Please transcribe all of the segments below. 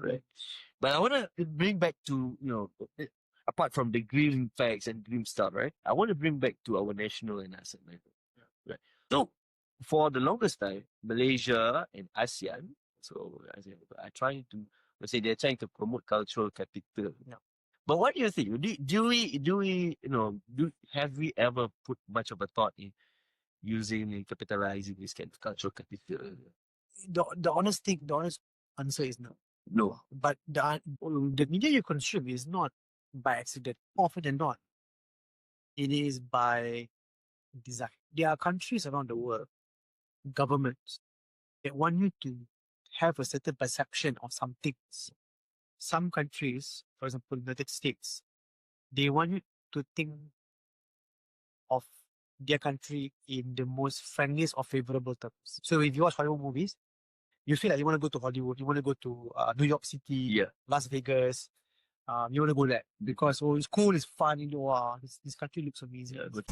Right. But I want to bring back to, apart from the grim facts and grim stuff, right? I want to bring back to our national and ASEAN level. Right. So, for the longest time, Malaysia and ASEAN, so ASEAN are trying to, let's say they're trying to promote cultural capital. Yeah. But what do you think? Have we ever put much of a thought in using and capitalizing this kind of cultural capital? The honest thing, the honest answer is no. No. But the media you consume is not by accident. More often than not, it is by design. There are countries around the world, governments, that want you to have a certain perception of some things. Some countries, for example, United States, they want you to think of their country in the most friendliest or favorable terms. So if you watch Hollywood movies, you feel like you want to go to Hollywood, you want to go to New York City, Yeah. Las Vegas, you want to go there because it's cool, it's fun, this country looks amazing. Yeah, good.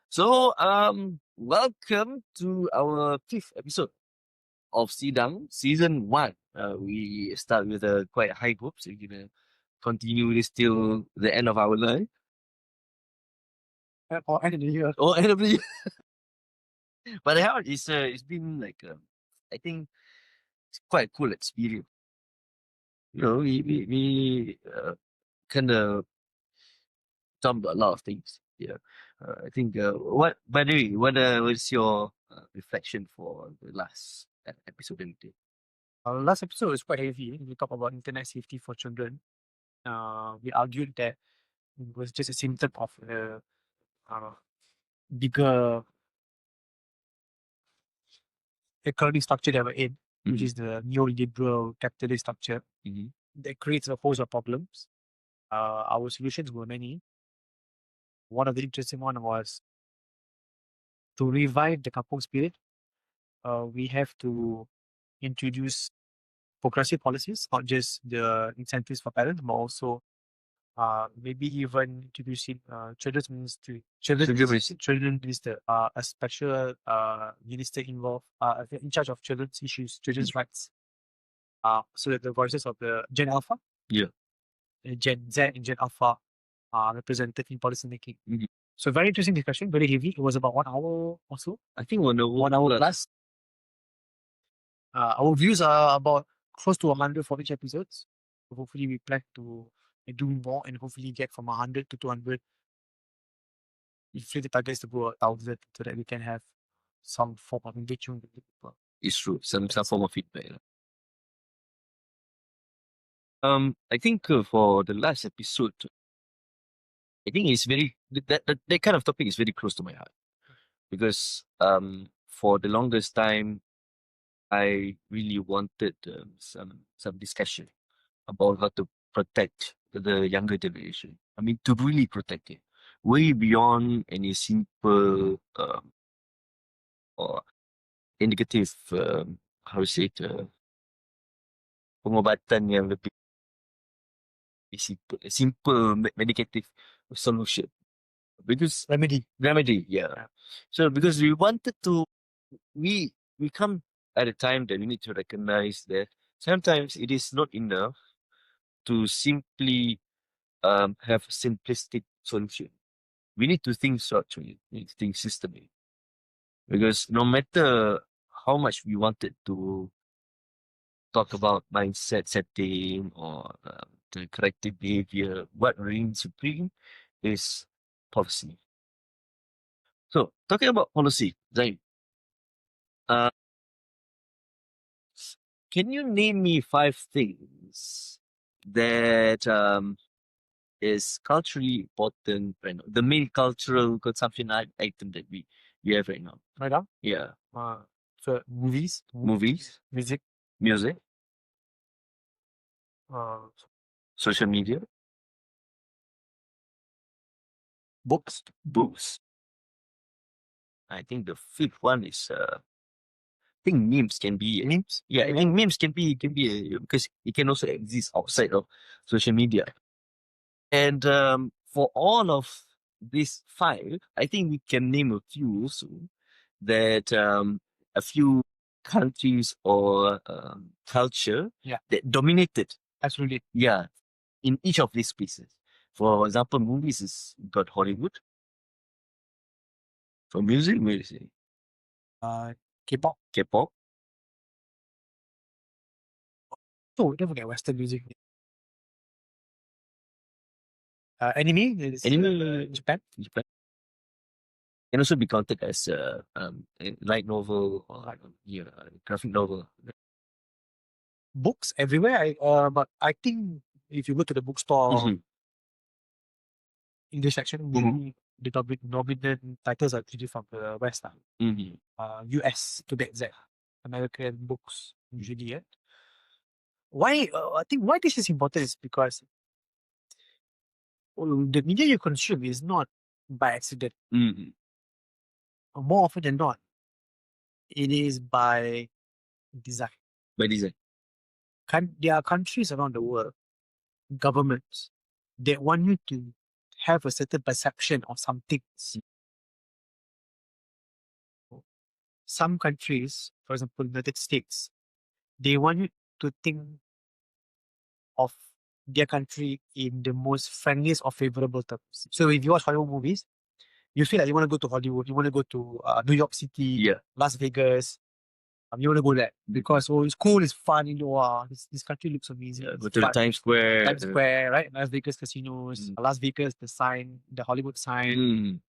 So, welcome to our fifth episode of Sidang, season 1. We start with quite high hopes. We're gonna continue this till the end of our life. Or end of the year. Or end of the year. But how it's been like I think it's quite a cool experience. We kind of jumped a lot of things. Yeah. I think what by the way, what was your reflection for the last episode that we did? Last episode was quite heavy. We talked about internet safety for children. We argued that it was just a symptom of the bigger economic structure that we're in, which is the neoliberal capitalist structure that creates a host of problems. Our solutions were many. One of the interesting one was to revive the kampung spirit. We have to introduce progressive policies, not just the incentives for parents, but also maybe even introducing children's ministry, children minister, a special minister involved, in charge of children's issues, children's rights. So that the voices of the Gen Alpha, Gen Z and Gen Alpha are represented in policy making. So very interesting discussion, very heavy. It was about 1 hour or so. I think 1 hour. 1 hour plus. Our views are about close to 100 for each episodes. So hopefully we plan to do more and hopefully get from 100 to 200. If the target is to go 1,000 so that we can have some form of engagement with the people. It's true. Some form of feedback. I think for the last episode, I think it's very that kind of topic is very close to my heart because for the longest time I really wanted some discussion about how to protect the younger generation. I mean, to really protect it, way beyond any simple or indicative how to say it, pengobatan yang lebih simple medicative solution. Because Remedy, yeah. So because we wanted to, we come at a time that we need to recognize that sometimes it is not enough to simply have a simplistic solution. We need to think structurally. We need to think systemically. Because no matter how much we wanted to talk about mindset setting or the corrective behavior, what reigns supreme is policy. So, talking about policy, Zain, can you name me 5 things that is culturally important right now? The main cultural consumption item that we have right now. right now. Yeah. So movies, Music, social media, books. I think the 5th one is I think memes can be Memes? Yeah, I think memes can be because it can also exist outside of social media. And for all of these 5, I think we can name a few also that a few countries or culture that dominated. Absolutely. Yeah, in each of these spaces. For example, movies is got Hollywood. For music, where is it? K-pop. K-pop. Oh, don't forget Western music. Anime is Japan. Japan. Can also be counted as a light novel or graphic novel. Books everywhere. But I think if you go to the bookstore English section, the dominant titles are actually from the West. US to be exact. American books usually. Why? I think why this is important is because the media you consume is not by accident. More often than not, it is by design. By design. There are countries around the world, governments, that want you to have a certain perception of some things. Some countries, for example, United States, they want you to think of their country in the most friendliest or favorable terms. So if you watch Hollywood movies, you feel like you want to go to Hollywood, you want to go to New York City, Las Vegas. You want to go there because it's cool, it's fun. This country looks amazing. Go to the Times Square. Times Square, right? Las Vegas casinos, Las Vegas, the sign, the Hollywood sign.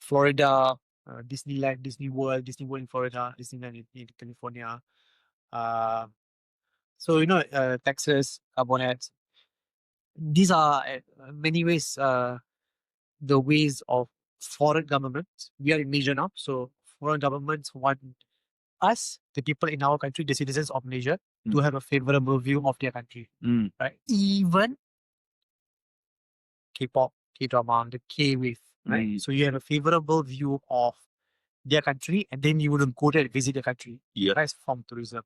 Florida, Disneyland, Disney World in Florida, Disneyland in California. So Texas, Bonnet. These are in many ways the ways of foreign governments. We are in Malaysia now, so foreign governments want us, the people in our country, the citizens of Malaysia, to have a favorable view of their country. Right? Even K-pop, K-drama, the K-wave, right? So you have a favorable view of their country, and then you wouldn't go there and visit the country. That's from tourism.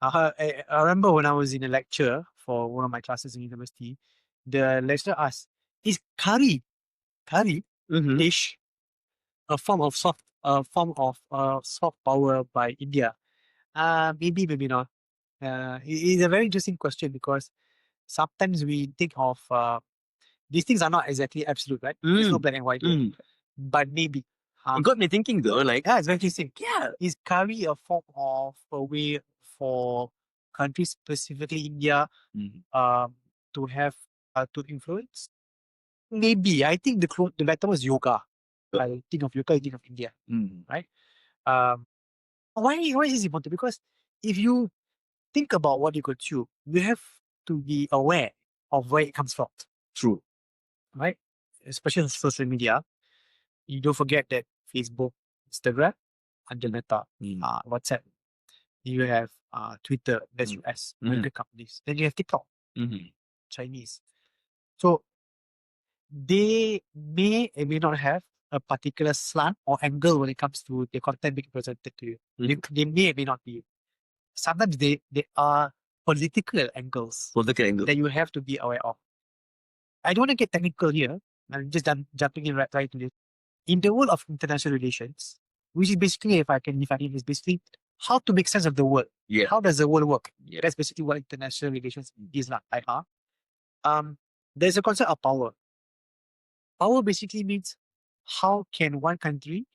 I remember when I was in a lecture for one of my classes in university, the lecturer asked, "Is curry dish a form of soft power by India?" Maybe, maybe not. It's a very interesting question because sometimes we think of these things are not exactly absolute, right? There's no black and white, but maybe. It got me thinking though, it's very interesting. Is curry a form of a way for countries, specifically India, to have to influence? Maybe. I think the better was yoga. I think of yoga, I think of India, right? Why is this important? Because if you think about what you consume, you have to be aware of where it comes from. True. Right? Especially on social media. You don't forget that Facebook, Instagram, under Meta, WhatsApp. You have Twitter, that's US, American companies. Then you have TikTok, Chinese. So they may or may not have a particular slant or angle when it comes to the content being presented to you. They may or may not be. Sometimes they are political angles that you have to be aware of. I don't want to get technical here. I'm just jumping in right to this. In the world of international relations, which is basically, if I can define it, is basically how to make sense of the world. How does the world work? That's basically what international relations is like. There's a concept of power. Power basically means how can one country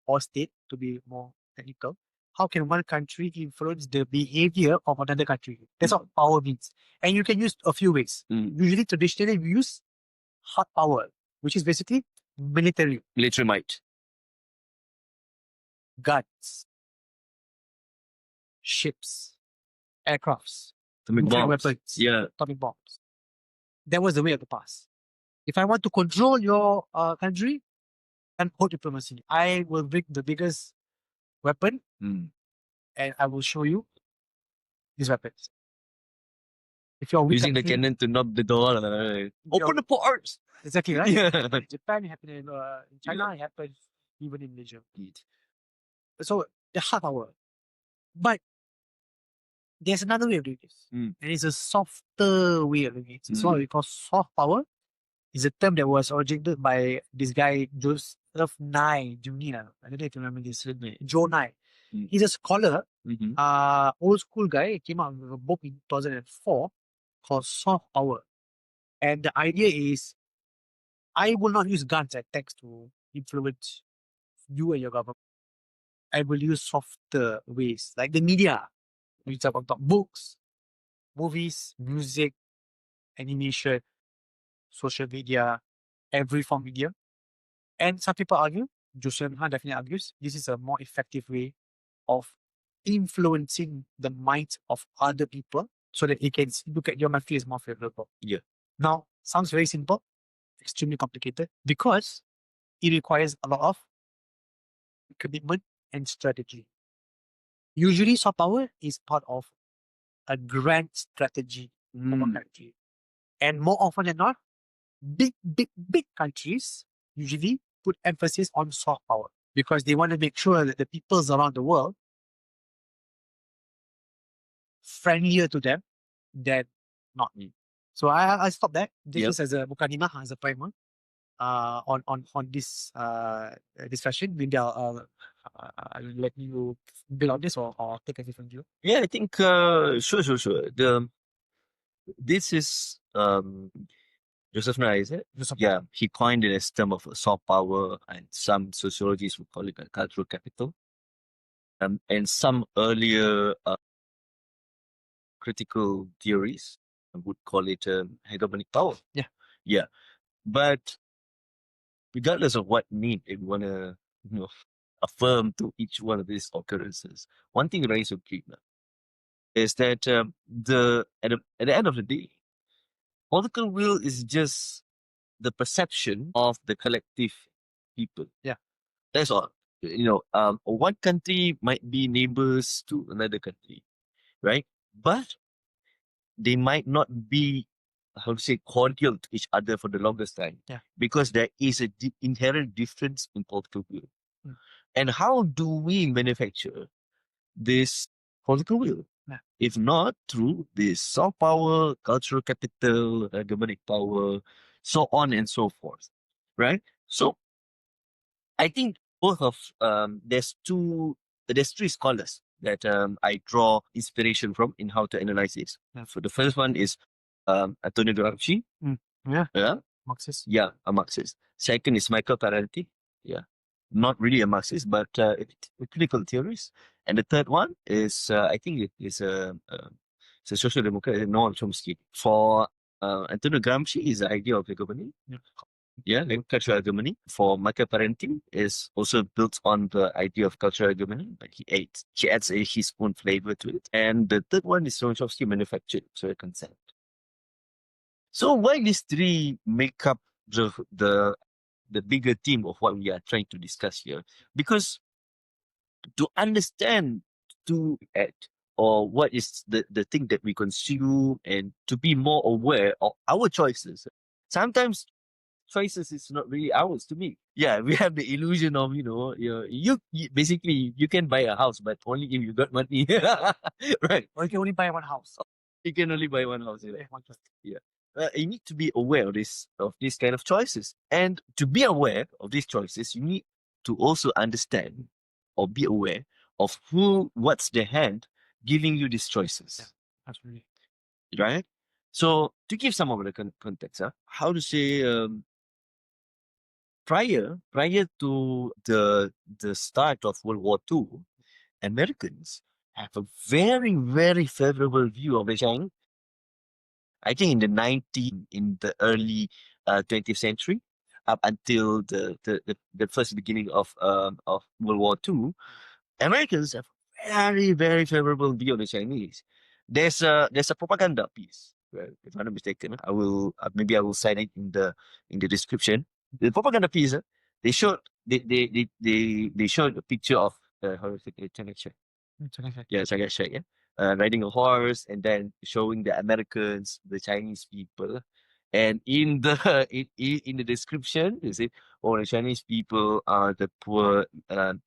or state, to be more technical, how can one country influence the behavior of another country? That's what power means. And you can use a few ways. Usually, traditionally, we use hard power, which is basically military. Military might. Guns, ships, aircrafts, Atomic bombs. weapons, atomic bombs. That was the way of the past. If I want to control your country, and hold diplomacy, I will bring the biggest weapon and I will show you these weapons. If you're using the cannon to knock the door, open the ports. Exactly, right? In Japan, it happened in China, it happened even in Malaysia. So the hard power. But there's another way of doing this. And it's a softer way of doing it. It's what we call soft power. It's a term that was originated by this guy, of Nye Junina. I don't know if you remember this. Joe Nye. He's a scholar, old school guy. He came out with a book in 2004 called Soft Power. And the idea is I will not use guns and text to influence you and your government. I will use softer ways, like the media. We talk about books, movies, music, animation, social media, every form of media. And some people argue, Joseph Han definitely argues, this is a more effective way of influencing the minds of other people so that they can look at your country as more favorable. Yeah. Now, sounds very simple, extremely complicated because it requires a lot of commitment and strategy. Usually, soft power is part of a grand strategy of a country. And more often than not, big countries usually put emphasis on soft power because they want to make sure that the peoples around the world friendlier to them than not. So I stop that. This is as a mukadimah, as a primer on this discussion. Maybe I'll let you build on this or take a different view. Yeah, I think sure. This is Joseph Nye, is it? Joseph Yeah, he coined it as term of soft power, and some sociologists would call it a cultural capital. And some earlier critical theories would call it hegemonic power. Yeah. But regardless of what need we want to, affirm to each one of these occurrences, one thing very clear is that at the end of the day, political will is just the perception of the collective people. Yeah. That's all. One country might be neighbors to another country, right? But they might not be, how to say, cordial to each other for the longest time. Yeah. Because there is a inherent difference in political will. And how do we manufacture this political will? Yeah. If not through this soft power, cultural capital, hegemonic power, so on and so forth, right? So I think both of there's three scholars that I draw inspiration from in how to analyze this. Yeah. So the first one is Antonio Gramsci. Yeah. Marxist. Yeah, a Marxist. Second is Michael Parenti. Yeah, not really a Marxist, but a critical theorist. And the third one is I think it is it's a social democrat, Noam Chomsky. For Antonio Gramsci is the idea of hegemony. Yeah, like cultural hegemony. For Michael Parenting is also built on the idea of cultural hegemony, but he adds his own flavor to it. And the third one is Chomsky manufactured, so a concept. So why these three make up the bigger theme of what we are trying to discuss here? Because to understand to act or what is the thing that we consume and to be more aware of our choices. Sometimes choices is not really ours to make. Yeah, we have the illusion of, you basically you can buy a house, but only if you got money. Right. Or you can only buy one house. You can only buy one house. Yeah, one house. Yeah. You need to be aware of these kind of choices. And to be aware of these choices, you need to also understand or be aware of what's the hand giving you these choices. Yeah, absolutely. Right? So to give some of the context, how to say prior to the start of World War II, Americans have a very, very favorable view of the Chinese. I think in the early 20th century, up until the first beginning of World War II, Americans have very, very favorable view of the Chinese. There's a propaganda piece. Well, if I'm not mistaken, I will maybe I will cite it in the description. The propaganda piece, they showed a picture of how to say it, China Shek. Yeah, China Shek, yeah. Riding a horse and then showing the Americans, the Chinese people. And in the in the description, they say, "Oh, the Chinese people are the poor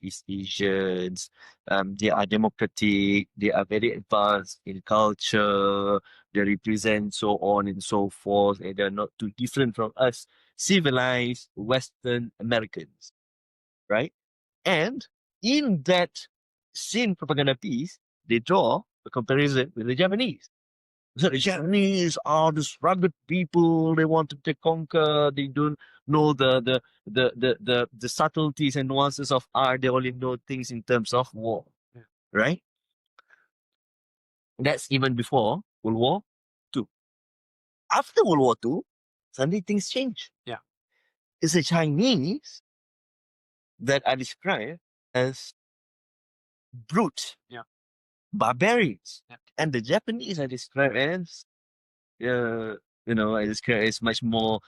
East Asians. They are democratic. They are very advanced in culture. They represent so on and so forth, and they're not too different from us, civilized Western Americans." right? And in that same propaganda piece, they draw a comparison with the Japanese. So the Japanese are this rugged people. They want to conquer. They don't know the subtleties and nuances of art. They only know things in terms of war, right? That's even before World War Two. After World War Two, suddenly things change. Yeah. It's the Chinese that are described as brute, barbarians, and the Japanese are described as, I describe as much more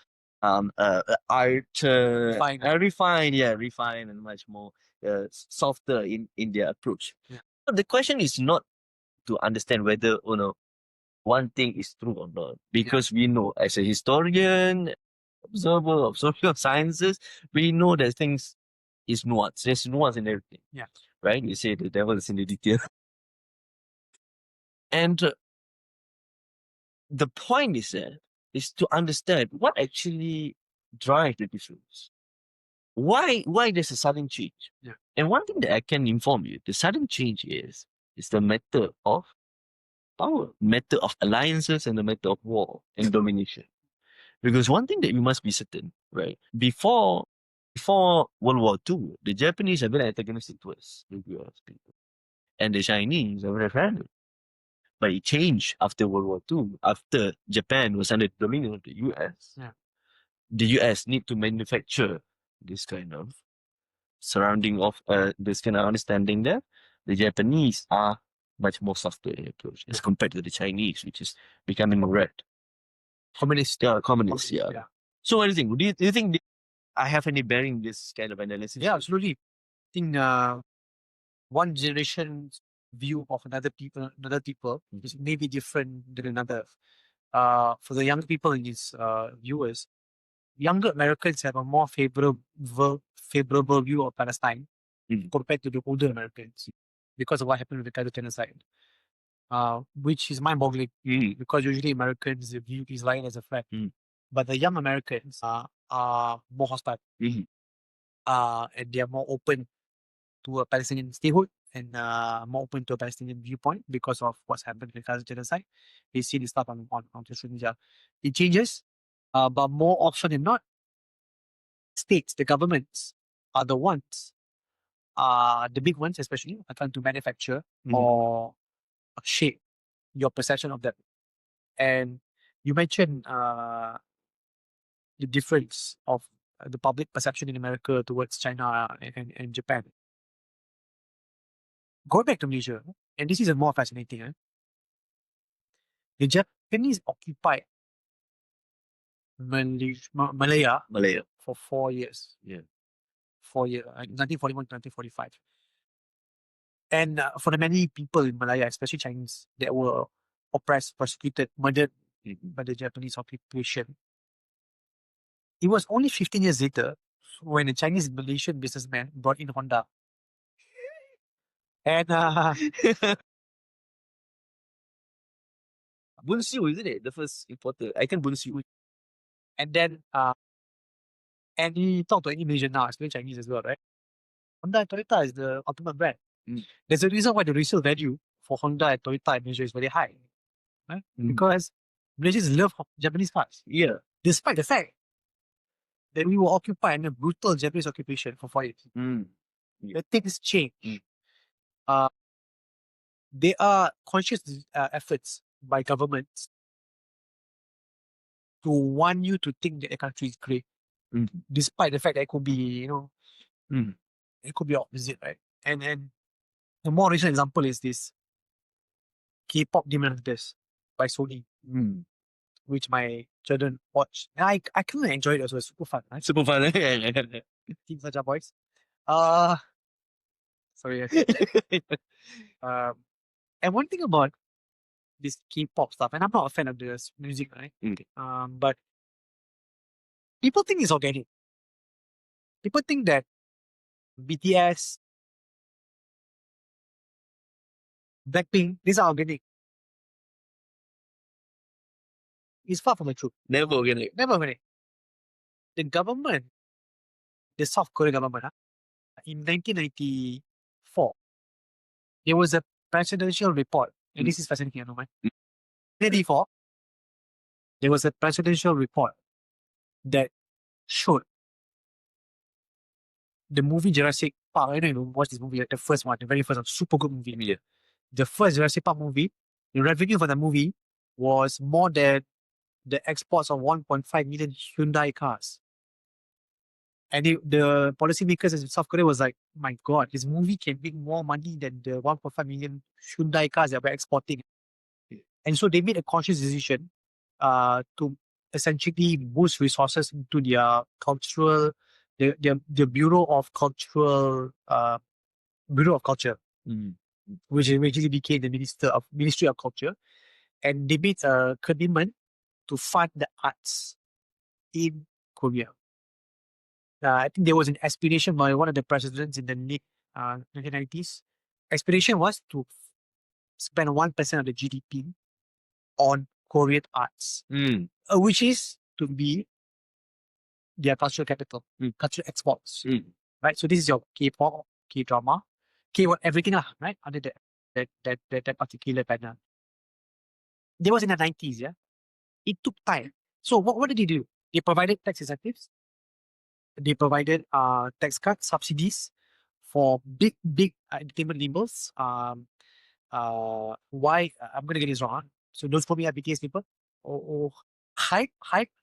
art, refined, and much more softer in their approach. Yeah. But the question is not to understand whether one thing is true or not, because we know as a historian, observer of social sciences, we know that things is nuance. There's nuance in everything. Yeah. Right? You say the devil is in the detail. And the point is to understand what actually drives the difference. Why there's a sudden change? Yeah. And one thing that I can inform you, the sudden change is the matter of power, matter of alliances, and the matter of war and domination. Because one thing that we must be certain, right? Before World War II, the Japanese are very antagonistic towards the US people. And the Chinese are very friendly. But it changed after World War II. After Japan was under the dominion of the US, the US need to manufacture this kind of surrounding of this kind of understanding there. The Japanese are much more softer in approach as compared to the Chinese, which is becoming more red. Communist. Communist, yeah. So what do you think? Do you think I have any bearing in this kind of analysis? Yeah, absolutely. I think one generation's view of another people is maybe different than another. For the young people in these viewers, younger Americans have a more favorable view of Palestine compared to the older Americans because of what happened with the Cairo genocide, which is mind-boggling because usually Americans view Israel as a threat, but the young Americans are more hostile, and they are more open to a Palestinian statehood and more open to a Palestinian viewpoint because of what's happened with the Gaza genocide. They see this stuff on social media. It changes, but more often than not, states, the governments are the ones, the big ones especially, are trying to manufacture or shape your perception of them. And you mentioned the difference of the public perception in America towards China and Japan. Going back to Malaysia, and this is more fascinating. The Japanese occupied Malaya for 4 years. 4 years, 1941 to 1945. And for the many people in Malaya, especially Chinese, that were oppressed, persecuted, murdered by the Japanese occupation, it was only 15 years later when a Chinese Malaysian businessman brought in Honda. And Bunsu, isn't it? The first importer. I can Bunsu. and then and he talked to any Malaysian now, especially Chinese as well, right? Honda and Toyota is the ultimate brand. There's a reason why the resale value for Honda and Toyota in Malaysia is very high. Right? Because Malaysians love Japanese cars. Yeah. Despite the fact that we were occupied in a brutal Japanese occupation for 4 years. The things change. There are conscious efforts by governments to want you to think that the country is great, despite the fact that it could be, it could be opposite, right? And the more recent example is this K-pop Demon Hunters by Sony, which my children watch. And I kind of enjoyed it. So it's super fun. Right? Super fun. Team Saja Boys. Sorry. And one thing about this K-pop stuff, and I'm not a fan of this music, right? But people think it's organic. People think that BTS, Blackpink, these are organic. It's far from the truth. Never organic. Never organic. The government, the South Korean government, in 1994, there was a presidential report, and this is fascinating, I know, man. 1994, there was a presidential report that showed the movie Jurassic Park. I don't even watch this movie, the first one, the very first one, super good movie. Yeah. The first Jurassic Park movie, the revenue for the movie was more than the exports of 1.5 million Hyundai cars. And the policymakers in South Korea was like, my God, this movie can bring more money than the 1.5 million Hyundai cars that we're exporting. And so they made a conscious decision to essentially boost resources into their cultural, the Bureau of Cultural, Bureau of Culture, which eventually became the Ministry of Culture. And they made a commitment to fund the arts in Korea. I think there was an aspiration by one of the presidents in the late 1990s. Aspiration was to spend 1% of the GDP on Korean arts, which is to be their cultural capital, cultural exports. Right? So this is your K-pop, K-drama, K-what everything, right? Under that particular banner. That was in the 90s, yeah? It took time. So what did they do? They provided tax incentives. They provided tax cuts, subsidies for big entertainment labels. Why I'm gonna get this wrong. So those for me are BTS people. Or hype HYBE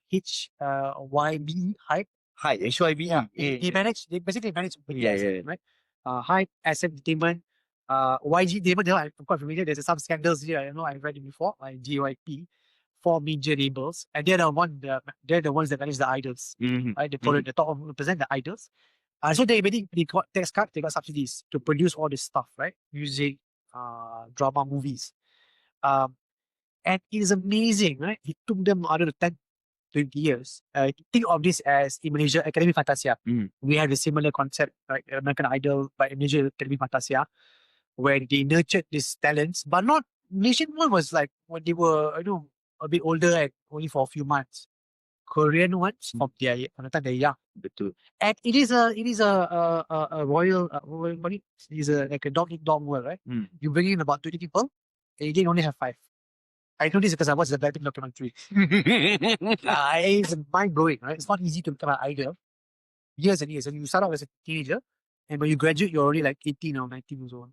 hype. Hi, HYB. Yeah, they manage. They basically manage. Yeah. Right. Hype SM Entertainment. YG Entertainment. I'm quite familiar. There's some scandals here. I know I've read it before. Like JYP, four major labels, and they're the ones that manage the idols. Right, the top represent the idols. So they got tax cut, they got subsidies to produce all this stuff, right? Music, drama, movies. And it is amazing, right? It took them out of the 10, 20 years. Think of this as in Malaysia, Academy Fantasia. We have a similar concept, like American Idol, but in Malaysia, Academy Fantasia, where they nurtured these talents, but not Malaysian one was like when they were, a bit older and only for a few months. Korean ones from the time they're young. Betul. And it is a royal, what it is like a dog eat dog world, right? You bring in about 20 people, and you can only have 5. I know this because I watched the Blackpink documentary. It's mind blowing, right? It's not easy to become an idol. Years and years. And you start out as a teenager, and when you graduate, you're already like 18 or 19 years old.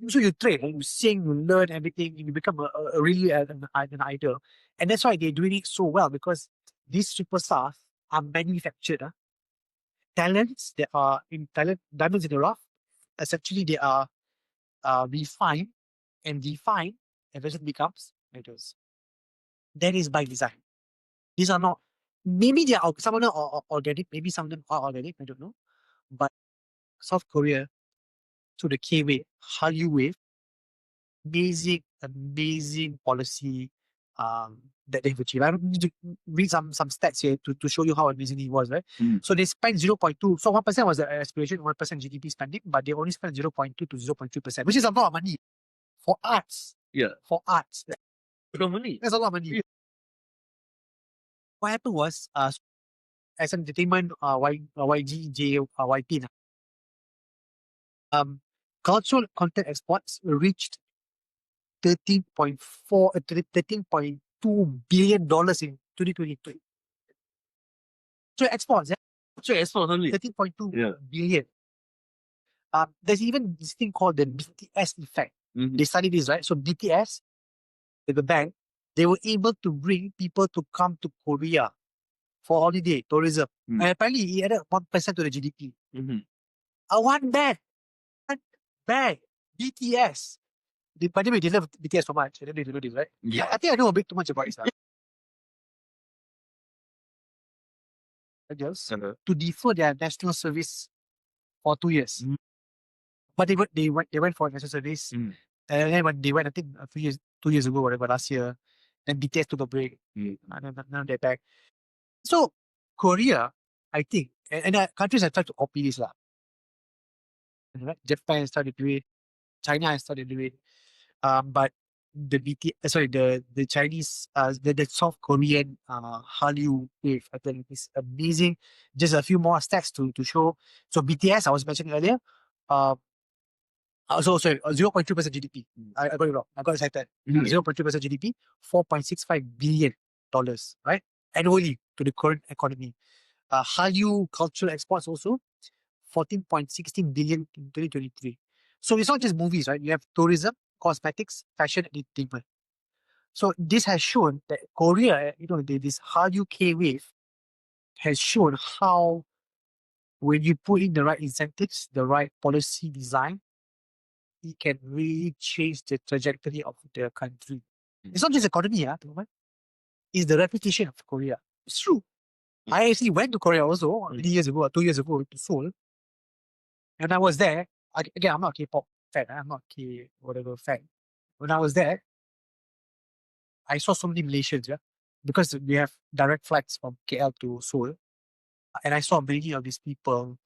So you train, you sing, you learn everything, you become a really an idol. And that's why they're doing it so well, because these superstars are manufactured. Talents that are in talent, diamonds in the rough, essentially they are refined and defined, and person becomes idols. That is by design. These are not, maybe they are, some of them are organic, maybe some of them are organic, I don't know. But South Korea, to the K-wave, Hallyu wave, amazing policy that they've achieved. I need to read some stats here to show you how amazing it was, right? So they spent 0.2. So 1% was the aspiration, 1% GDP spending, but they only spent 0.2 to 0.3%, which is a lot of money for arts. Yeah. For arts. A lot of money. That's a lot of money. Yeah. What happened was, as entertainment, YP, cultural content exports reached $13.2 billion in 2023. So exports, yeah. So export only. 13.2 billion. There's even this thing called the BTS effect. They studied this, right? So BTS, the band, they were able to bring people to come to Korea for holiday, tourism. And apparently it added 1% to the GDP. One band, BTS. By the way, they love BTS so much. I don't know if you know this, right? Yeah. I think I know a bit too much about it. To defer their national service for 2 years. But they went for national service. And then when they went, I think 2 years ago, whatever, last year, then BTS took a break. And now they're back. So Korea, I think, and countries have tried to copy this. Right? Japan started to do it. China has started to do it. But the Chinese, the South Korean Hallyu wave. I think it's amazing. Just a few more stats to show. So BTS, I was mentioning earlier, sorry, 0.3% GDP. I got it wrong. I got excited. 0.3% GDP, $4.65 billion, right? Annually to the current economy. Hallyu cultural exports also, 14.16 billion in 2023. So it's not just movies, right? You have tourism, cosmetics, fashion, and entertainment. So this has shown that Korea, this Hallyu K wave has shown how when you put in the right incentives, the right policy design, it can really change the trajectory of the country. It's not just economy, it's the reputation of Korea. It's true. I actually went to Korea also 3 years ago or 2 years ago to Seoul. And I was there. Again, I'm not a K-pop fan. I'm not K whatever fan. When I was there, I saw so many Malaysians, because we have direct flights from KL to Seoul. And I saw many of these people,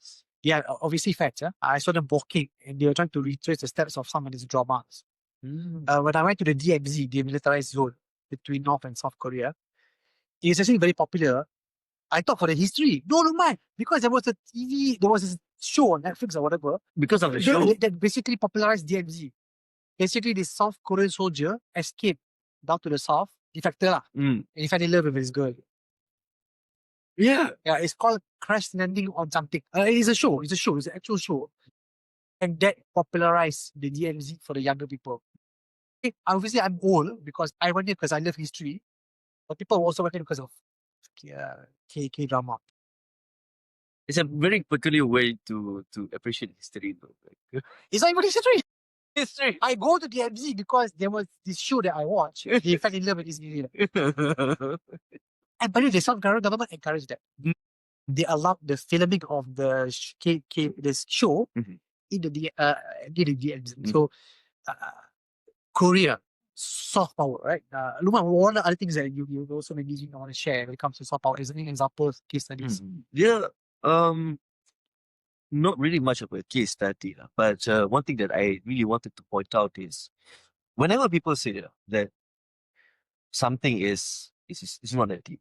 obviously fans, I saw them walking and they were trying to retrace the steps of some of these dramas. When I went to the DMZ, the militarized zone between North and South Korea, it's actually very popular. I thought for the history. No, man. Because there was a show on Netflix or whatever. Because of the show? That basically popularized DMZ. Basically, this South Korean soldier escaped down to the south, defector lah. And he fell in love with his girl. Yeah, it's called Crash Landing on something. It's a show. It's an actual show. And that popularized the DMZ for the younger people. Obviously, I'm old because I went there because I love history. But people also went there because of K-drama. It's a very peculiar way to appreciate history, though. It's not even history. History. I go to DMZ because there was this show that I watched. They fell in love with this area. And by the way, the South Korean government encouraged that. They allowed the filming of the this show in the DMZ. So, Korea, soft power, right? Luma, one of the other things that you also maybe want to share when it comes to soft power is any examples, case studies? Yeah, not really much of a case study, but one thing that I really wanted to point out is whenever people say that something is not that deep,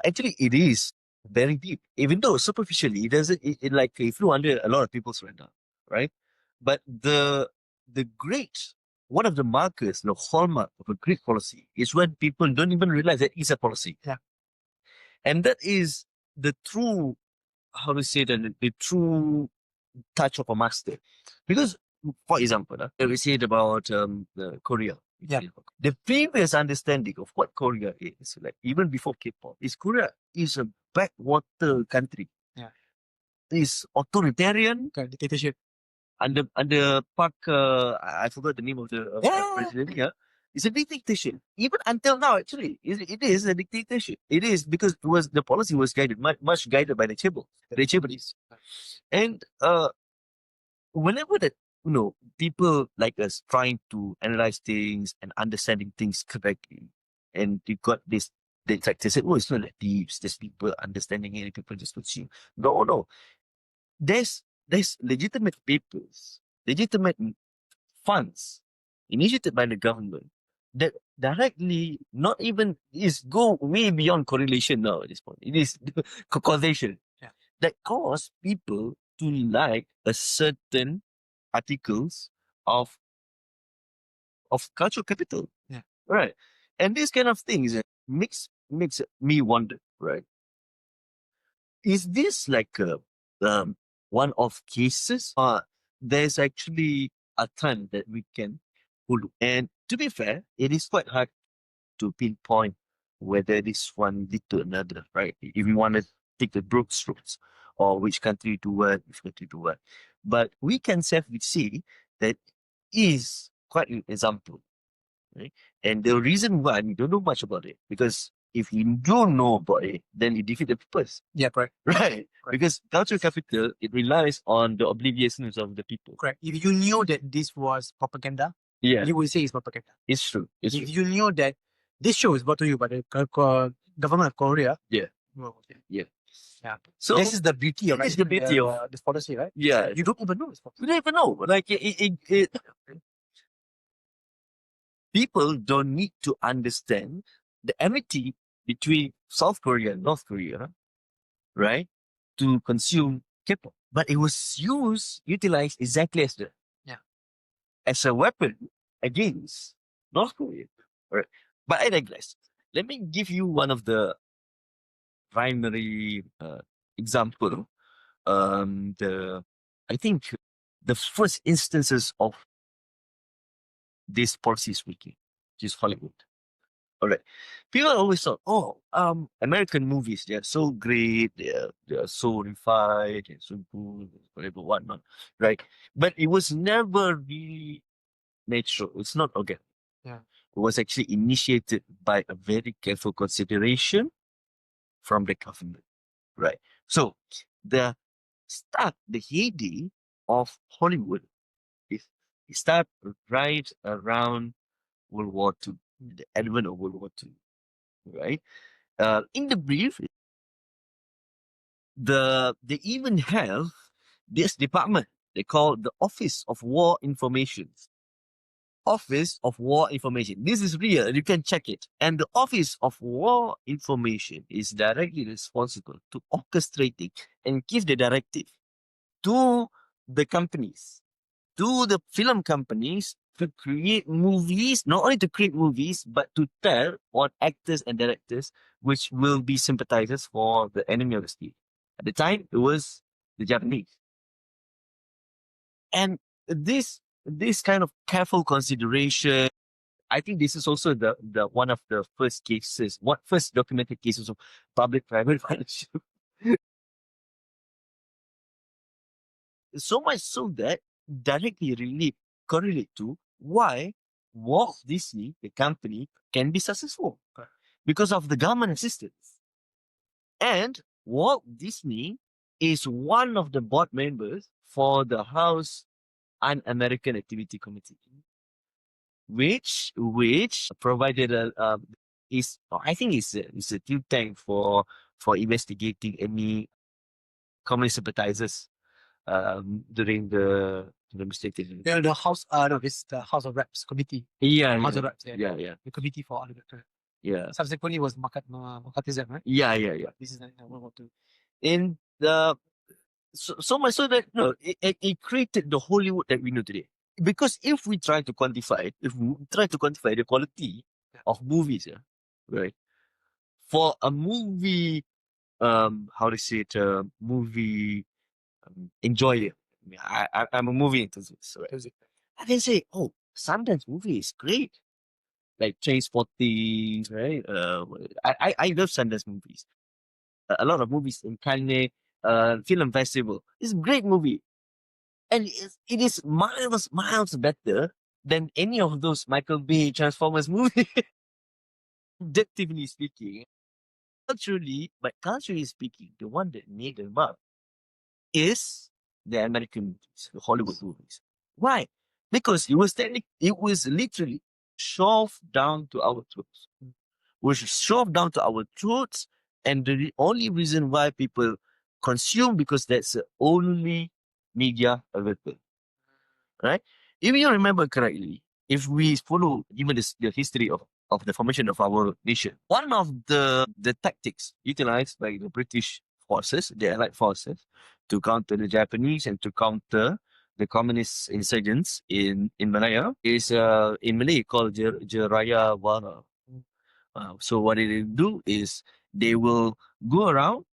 actually it is very deep. Even though superficially it doesn't, it like it flew under a lot of people's radar, right? But the great one of the markers, the hallmark of a great policy is when people don't even realize that it's a policy. Yeah. And that is the true, how to say that, the true touch of a master. Because, for example, we said about Korea. Yeah. The previous understanding of what Korea is, like even before K-pop, is Korea is a backwater country. Yeah. It's authoritarian. Dictatorship. Under Park, I forgot the name of the president. Yeah, it's a dictatorship. Even until now, actually, it is a dictatorship. It is because the policy was guided much guided by the chaebolis. And whenever that people like us trying to analyze things and understanding things correctly, and you got this. They said, "Oh, it's not that deep. It's just people understanding it. People just assume." No. There's legitimate papers, legitimate funds initiated by the government that directly not even is go way beyond correlation now at this point. It is causation that cause people to like a certain articles of cultural capital. Yeah. Right. And these kind of things makes me wonder, right? Is this like a one of cases, or there's actually a trend that we can follow? And to be fair, it is quite hard to pinpoint whether this one lead to another, right? If you want to take the broad strokes, or which country do what, which country do what. But we can safely see that is quite an example, right? And the reason why we don't know much about it, because if you don't know about it, then you defeat the purpose. Yeah, correct. Right. Because cultural capital, it relies on the obliviousness of the people. Correct. If you knew that this was propaganda, you would say it's propaganda. It's true. If you knew that this show is brought to you by the government of Korea, yeah. So this is the beauty of this policy, right? Yeah. You don't even know it's policy. You don't even know. Like it people don't need to understand the enmity between South Korea and North Korea, right, to consume K-pop. But it was utilized exactly as a weapon against North Korea. Right? But I digress. Let me give you one of the primary example. The I think the first instances of this policy speaking, which is Hollywood. All right. People always thought, American movies, they're so great, they're so refined and so good, whatever, whatnot, right? But it was never really natural. It's not organic. Yeah. It was actually initiated by a very careful consideration from the government, right? So the the heyday of Hollywood is it start right around World War II, the advent of World War II, right? In the brief, they even have this department they call the Office of War Information. Office of War Information. This is real. You can check it. And the Office of War Information is directly responsible to orchestrating and give the directive to the companies, to the film companies to create movies, not only to create movies, but to tell on actors and directors which will be sympathizers for the enemy of the state. At the time, it was the Japanese. And this kind of careful consideration, I think this is also the one of the first cases, first documented cases of public-private partnership. So much so that directly correlate to why Walt Disney, the company, can be successful because of the government assistance. And Walt Disney is one of the board members for the House Un-American Activity Committee, which provided is I think it's a think tank for investigating any communist sympathizers during the mistake. The House, no, it's the House of Reps committee. House of Reps, yeah. The committee for other director. Yeah. Subsequently was McCarthyism, right? Yeah. This is World War II. In the so much so that it created the Hollywood that we know today. Because if we try to quantify the quality of movies, right? For a movie, how to say it, movie enjoyer. I'm a movie enthusiast, right? I can say, Sundance movie is great. Like Trainspotting, right? I love Sundance movies. A lot of movies in Cannes Film Festival. It's a great movie. And it is miles better than any of those Michael Bay Transformers movies. Objectively speaking, culturally speaking, the one that made them up is the American movies, the Hollywood movies. Why? Because it was literally shoved down to our throats. Was shoved down to our throats, and the only reason why people consume because that's the only media available. Right? If you remember correctly, if we follow even the history of the formation of our nation, one of the tactics utilized by the British forces, the Allied forces, to counter the Japanese and to counter the communist insurgents in Malaya is in Malay called Jeraya Wara. So what they do is they will go around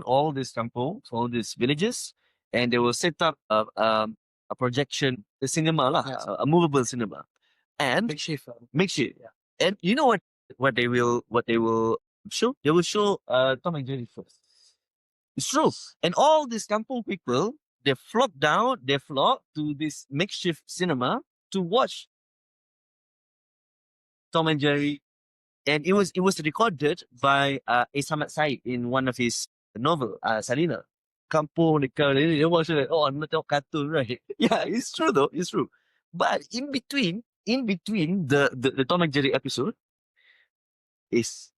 all these kampungs, all these villages, and they will set up a projection, the cinema lah, a movable cinema, and makeshift. Yeah. And you know what they will show? They will show Tom and Jerry first. It's true. And all these kampung people, they flock to this makeshift cinema to watch Tom and Jerry. And it was recorded by A. Samad Said in one of his novel, Salina. Kampung dekat ni, dia watch like, I'm not tengok cartoon, right? Yeah, it's true though, it's true. But in between the Tom and Jerry episode is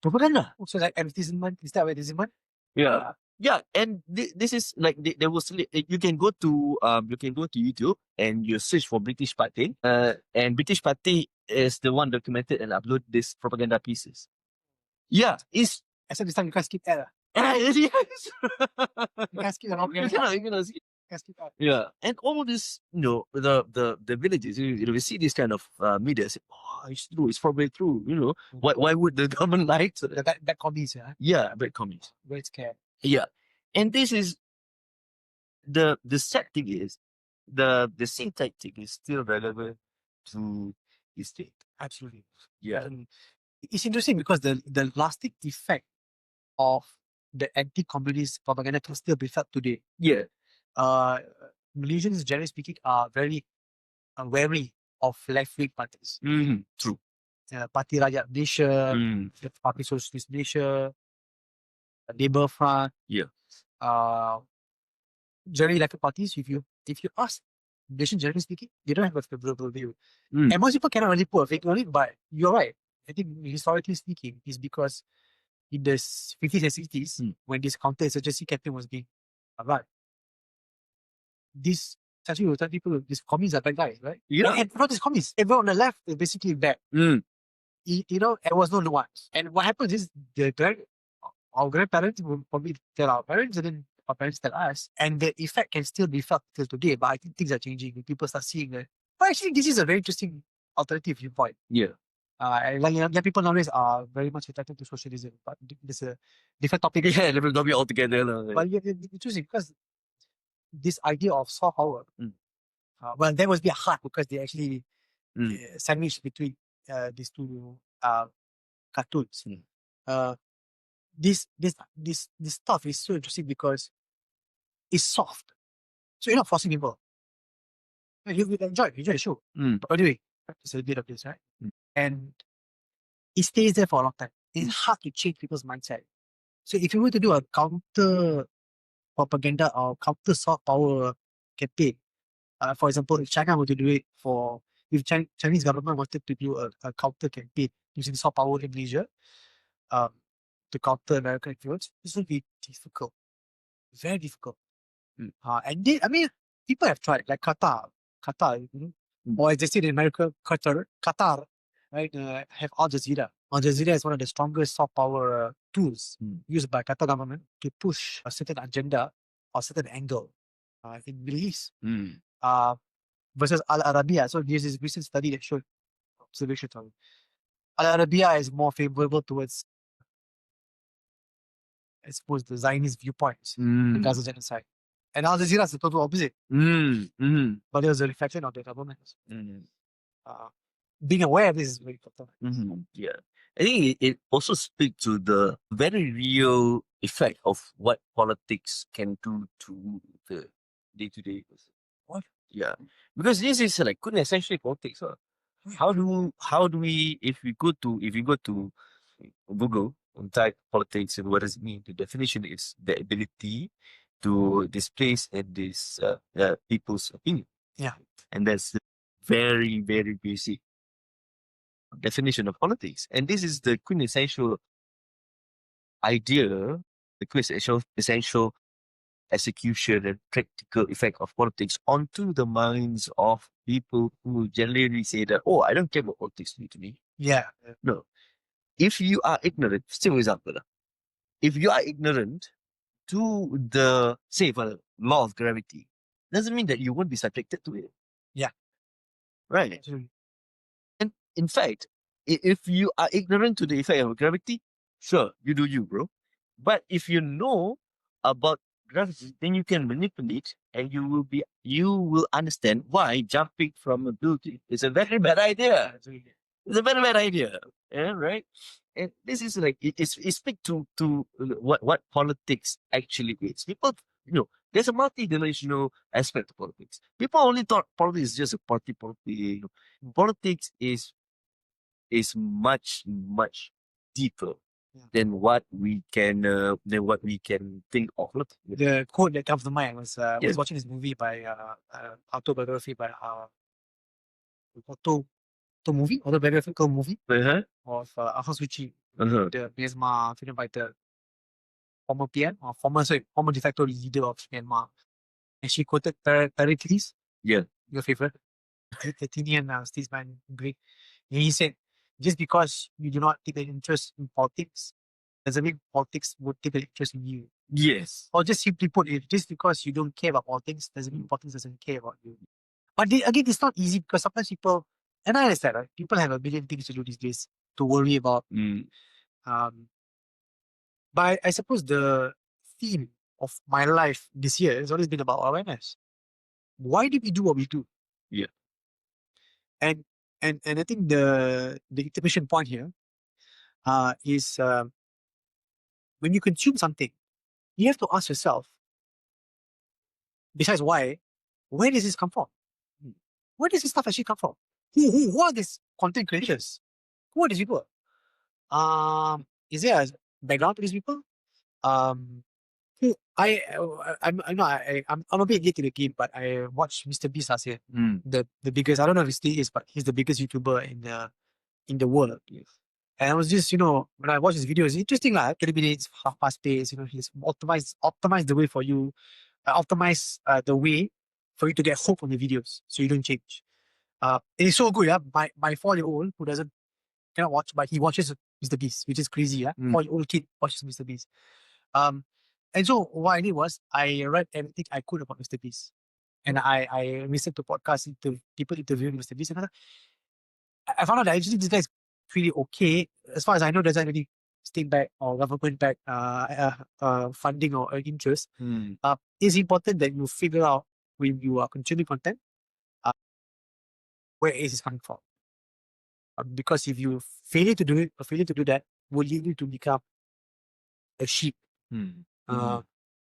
propaganda. So like advertisement, instead of advertisement? Yeah. Yeah, and this is like there was you can go to YouTube and you search for British Party. And British Party is the one documented and upload these propaganda pieces. Yeah, it's Except this time you can't skip ad. yes. You can't skip the propaganda. You cannot see. You can't skip ad. Yeah, and all this, the villages, we see this kind of media say, oh, it's true, it's probably true. Why would the government lie to The bad commies, yeah. Yeah, bad comments. Very scared. Yeah, and this is the sad thing is the same tactic is still relevant to this day. Absolutely. Yeah. It's interesting because the lasting effect of the anti-communist propaganda can still be felt today. Yeah. Malaysians, generally speaking, are very wary of left-wing parties. True. Parti Rakyat Malaysia, the Parti Socialist Malaysia, Labour Front. Yeah. Generally left-wing parties, if you ask Malaysians, generally speaking, they don't have a favorable view. And most people cannot really put a figure on it, but you're right. I think historically speaking, it's because in the 50s and 60s, when this counter-insurgency campaign was being run, this essentially will tell people these communists are bad guys, right? Yeah. And not just communists, everyone on the left is basically bad. There was no nuance. And what happens is our grandparents will probably tell our parents, and then our parents tell us, and the effect can still be felt till today. But I think things are changing. People start seeing that. But actually, this is a very interesting alternative viewpoint. Yeah. Young people nowadays are very much attracted to socialism, but there's a different topic. Yeah, different topic altogether. But it's interesting because this idea of soft power, well, that must be hard because they actually sandwiched between these two cartoons. This stuff is so interesting because it's soft, so you're not forcing people. You enjoy the show. But anyway, it's a bit of this, right? And it stays there for a long time. It's hard to change people's mindset. So if you were to do a counter propaganda or counter soft power campaign, for example, if China were to do it if Chinese government wanted to do a counter campaign using soft power in Malaysia, to counter American influence, this would be difficult, very difficult. And people have tried, like Qatar, or as they say in America, Qatar, right? Have Al Jazeera. Al Jazeera is one of the strongest soft power tools used by Qatar government to push a certain agenda or certain angle in Middle East. Versus Al Arabiya. So there's this recent study that showed observation on Al Arabiya is more favorable towards, I suppose, the Zionist viewpoints, the Gaza genocide. And Al Jazeera is the total opposite. But it was a reflection of the government. Being aware of this is very important. Yeah. I think it also speaks to the very real effect of what politics can do to the day-to-day person. What? Yeah. Because this is like quintessentially politics. How do we if we go to Google and type politics and what does it mean? The definition is the ability to displace and people's opinion. Yeah. And that's the very, very basic definition of politics. And this is the quintessential idea, the quintessential execution and practical effect of politics onto the minds of people who generally say that, oh, I don't care what politics do to me. Yeah. No. If you are ignorant, still example, if you are ignorant to the, say, for the law of gravity, doesn't mean that you won't be subjected to it. Yeah. Right. Absolutely. And in fact, if you are ignorant to the effect of gravity, sure, you do you, bro. But if you know about gravity, then you can manipulate and you will understand why jumping from a building is a very bad idea. Absolutely. It's a very bad idea. Yeah, right? And this is like it speaks to what politics actually is. People, there's a multi-dimensional aspect of politics. People only thought politics is just a party. Politics is much deeper than what we can think of. The quote that comes to mind was I Yes. was watching this movie by autobiography by autobiographical movie Uh-huh. of Ahmad Suci, Uh-huh. the Myanmar freedom fighter. former PM or former de facto leader of Myanmar, and she quoted Pericles, your favorite, Athenian statesman Greek, and he said, "Just because you do not take an interest in politics, doesn't mean politics would take an interest in you." Yes. Or just simply put, just because you don't care about politics doesn't mean politics doesn't care about you. But again, it's not easy because sometimes people, and I understand, right? People have a million things to do these days to worry about. But I suppose the theme of my life this year has always been about awareness. Why did we do what we do? Yeah. And I think the intermission point here is when you consume something, you have to ask yourself, besides why, where does this come from? Where does this stuff actually come from? Who are these content creators? Who are these people? Is there a background to these people? I'm a bit late to the game, but I watched Mr. Beast last year. The biggest, I don't know if he still is, but he's the biggest YouTuber in the world. Yes. And I was just, when I watched his videos, it's interesting, 20 minutes, half past pace, he's optimized the way for you, optimize the way for you to get hooked on the videos so you don't change. It's so good, yeah. My 4-year-old who cannot watch, but he watches Mr. Beast, which is crazy, yeah. 4-year-old kid watches Mr. Beast. And so what I did was I read everything I could about Mr. Beast. And I listened to podcasts, people interviewing Mr. Beast, and I found out that actually this guy is pretty okay. As far as I know, doesn't really state back or government back funding or interest. It's important that you figure out when you are consuming content, where is it coming from. Because if you fail to do it or fail to do that, will lead you to become a sheep. And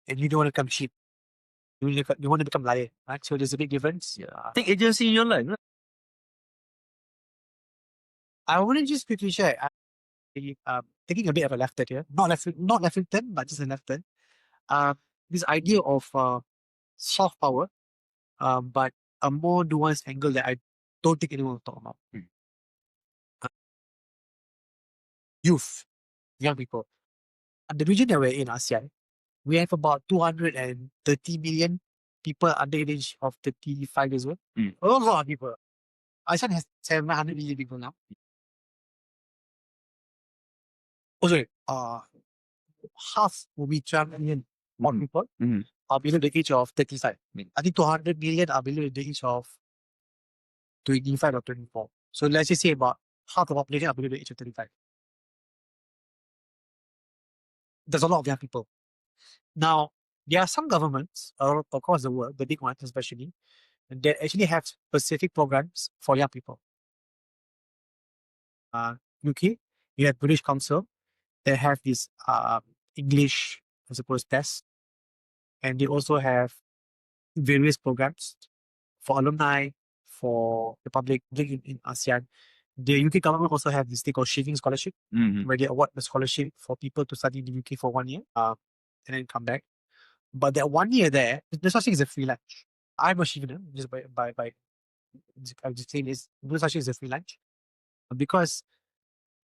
you don't want to become sheep. You want to become lion, right? So there's a big difference. Yeah. Take agency in your life, right? I want to just quickly share. Taking a bit of a left turn here, not left turn, but just a left turn. This idea of soft power, but a more nuanced angle that I don't think anyone will talk about. Youth, young people. And the region that we're in, ASEAN, we have about 230 million people under the age of 35 years old. A lot of people. ASEAN has 700 million people now. Oh, sorry. Half will be 12 million more people are below the age of 35. I think 200 million are below the age of 25 or 24. So let's just say about half the population are below the age of 35. There's a lot of young people. Now, there are some governments across the world, the big ones especially, that actually have specific programs for young people. UK, you have British Council, they have this English, I suppose, test. And they also have various programs for alumni, for the public in ASEAN. The UK government also have this thing called Shaving Scholarship, where they award the scholarship for people to study in the UK for 1 year and then come back. But that 1 year there, the such thing is a free lunch. I'm a Shivaner, just I'm just saying this, no such thing is a free lunch. Because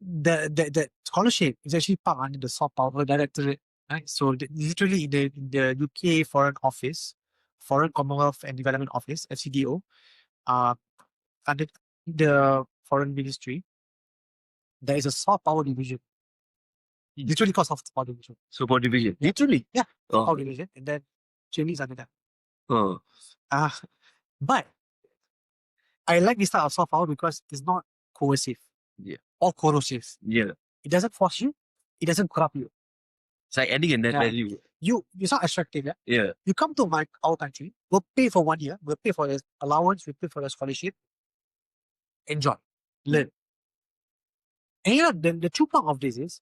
the scholarship is actually part under the soft power directorate, right? So literally in the UK Foreign Office, Foreign Commonwealth and Development Office, FCDO, under the Foreign Ministry, there is a soft power division. Literally called soft power division. So for division. Literally, yeah. Soft power division. And then Chinese under that. But I like this type of soft power because it's not coercive. Yeah. Or corrosive. Yeah. It doesn't force you. It doesn't corrupt you. It's like adding a net value. It's not attractive, yeah? Yeah. You come to our country, we'll pay for 1 year, we'll pay for the allowance, we'll pay for the scholarship. Enjoy. Learn. And the true part of this is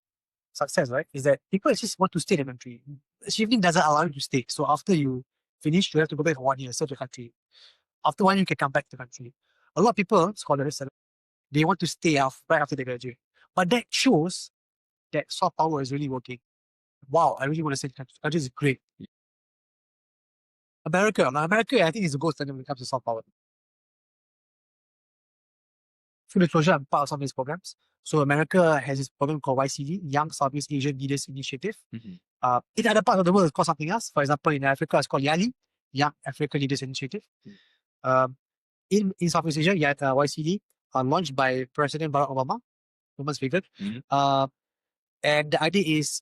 success, right? Is that people just want to stay in the country. Shifting doesn't allow you to stay. So after you finish, you have to go back for 1 year, serve the country. After 1 year, you can come back to the country. A lot of people, scholars, they want to stay right after they graduate. But that shows that soft power is really working. Wow, I really want to say the country is great. America, I think is the gold standard when it comes to soft power. Full disclosure, I'm part of some of these programs. So America has this program called YCD, Young Southeast Asian Leaders Initiative. In other parts of the world, it's called something else. For example, in Africa, it's called YALI, Young African Leaders Initiative. In Southeast Asia, you had YCD, launched by President Barack Obama, woman's favorite. And the idea is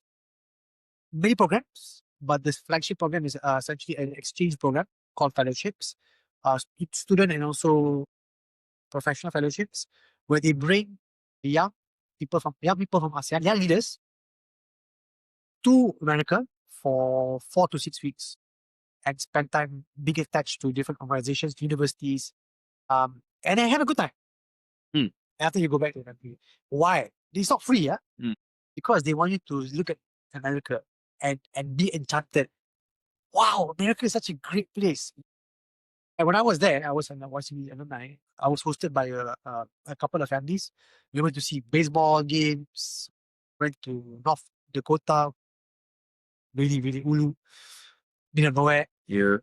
many programs, but this flagship program is essentially an exchange program called fellowships, student and also professional fellowships, where they bring young people from ASEAN, young leaders, to America for 4 to 6 weeks and spend time being attached to different organizations, universities, and then have a good time. After you go back to the country. Why? It's not free, yeah? Because they want you to look at America and be enchanted. Wow, America is such a great place. And when I was there, I was an YCB alumni. I was hosted by a couple of families. We went to see baseball games, went to North Dakota, really, really Ulu, didn't know where. Yeah.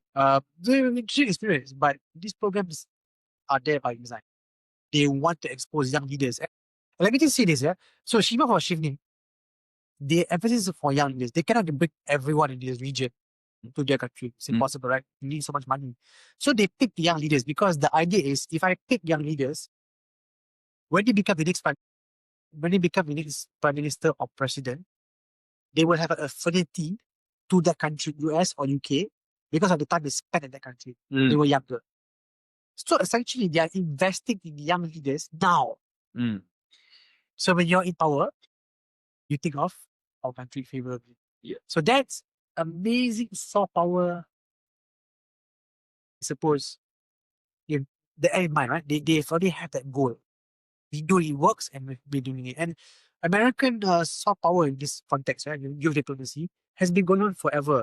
Very interesting experience, but these programs are there by design. They want to expose young leaders. And let me just say this, yeah. So Shiva for Shivni, the emphasis for young leaders. They cannot bring everyone in this region to their country. It's impossible, right? You need so much money. So they pick the young leaders because the idea is if I pick young leaders, when they become the next prime minister or president, they will have an affinity to that country, US or UK, because of the time they spent in that country. They were younger. So essentially, they are investing in young leaders now. So when you're in power, you think of our country favorably. Yeah. So that's amazing soft power. I suppose in the end in mind, right? They already have that goal. We know it works and we've been doing it. And American soft power in this context, right? Youth diplomacy has been going on forever.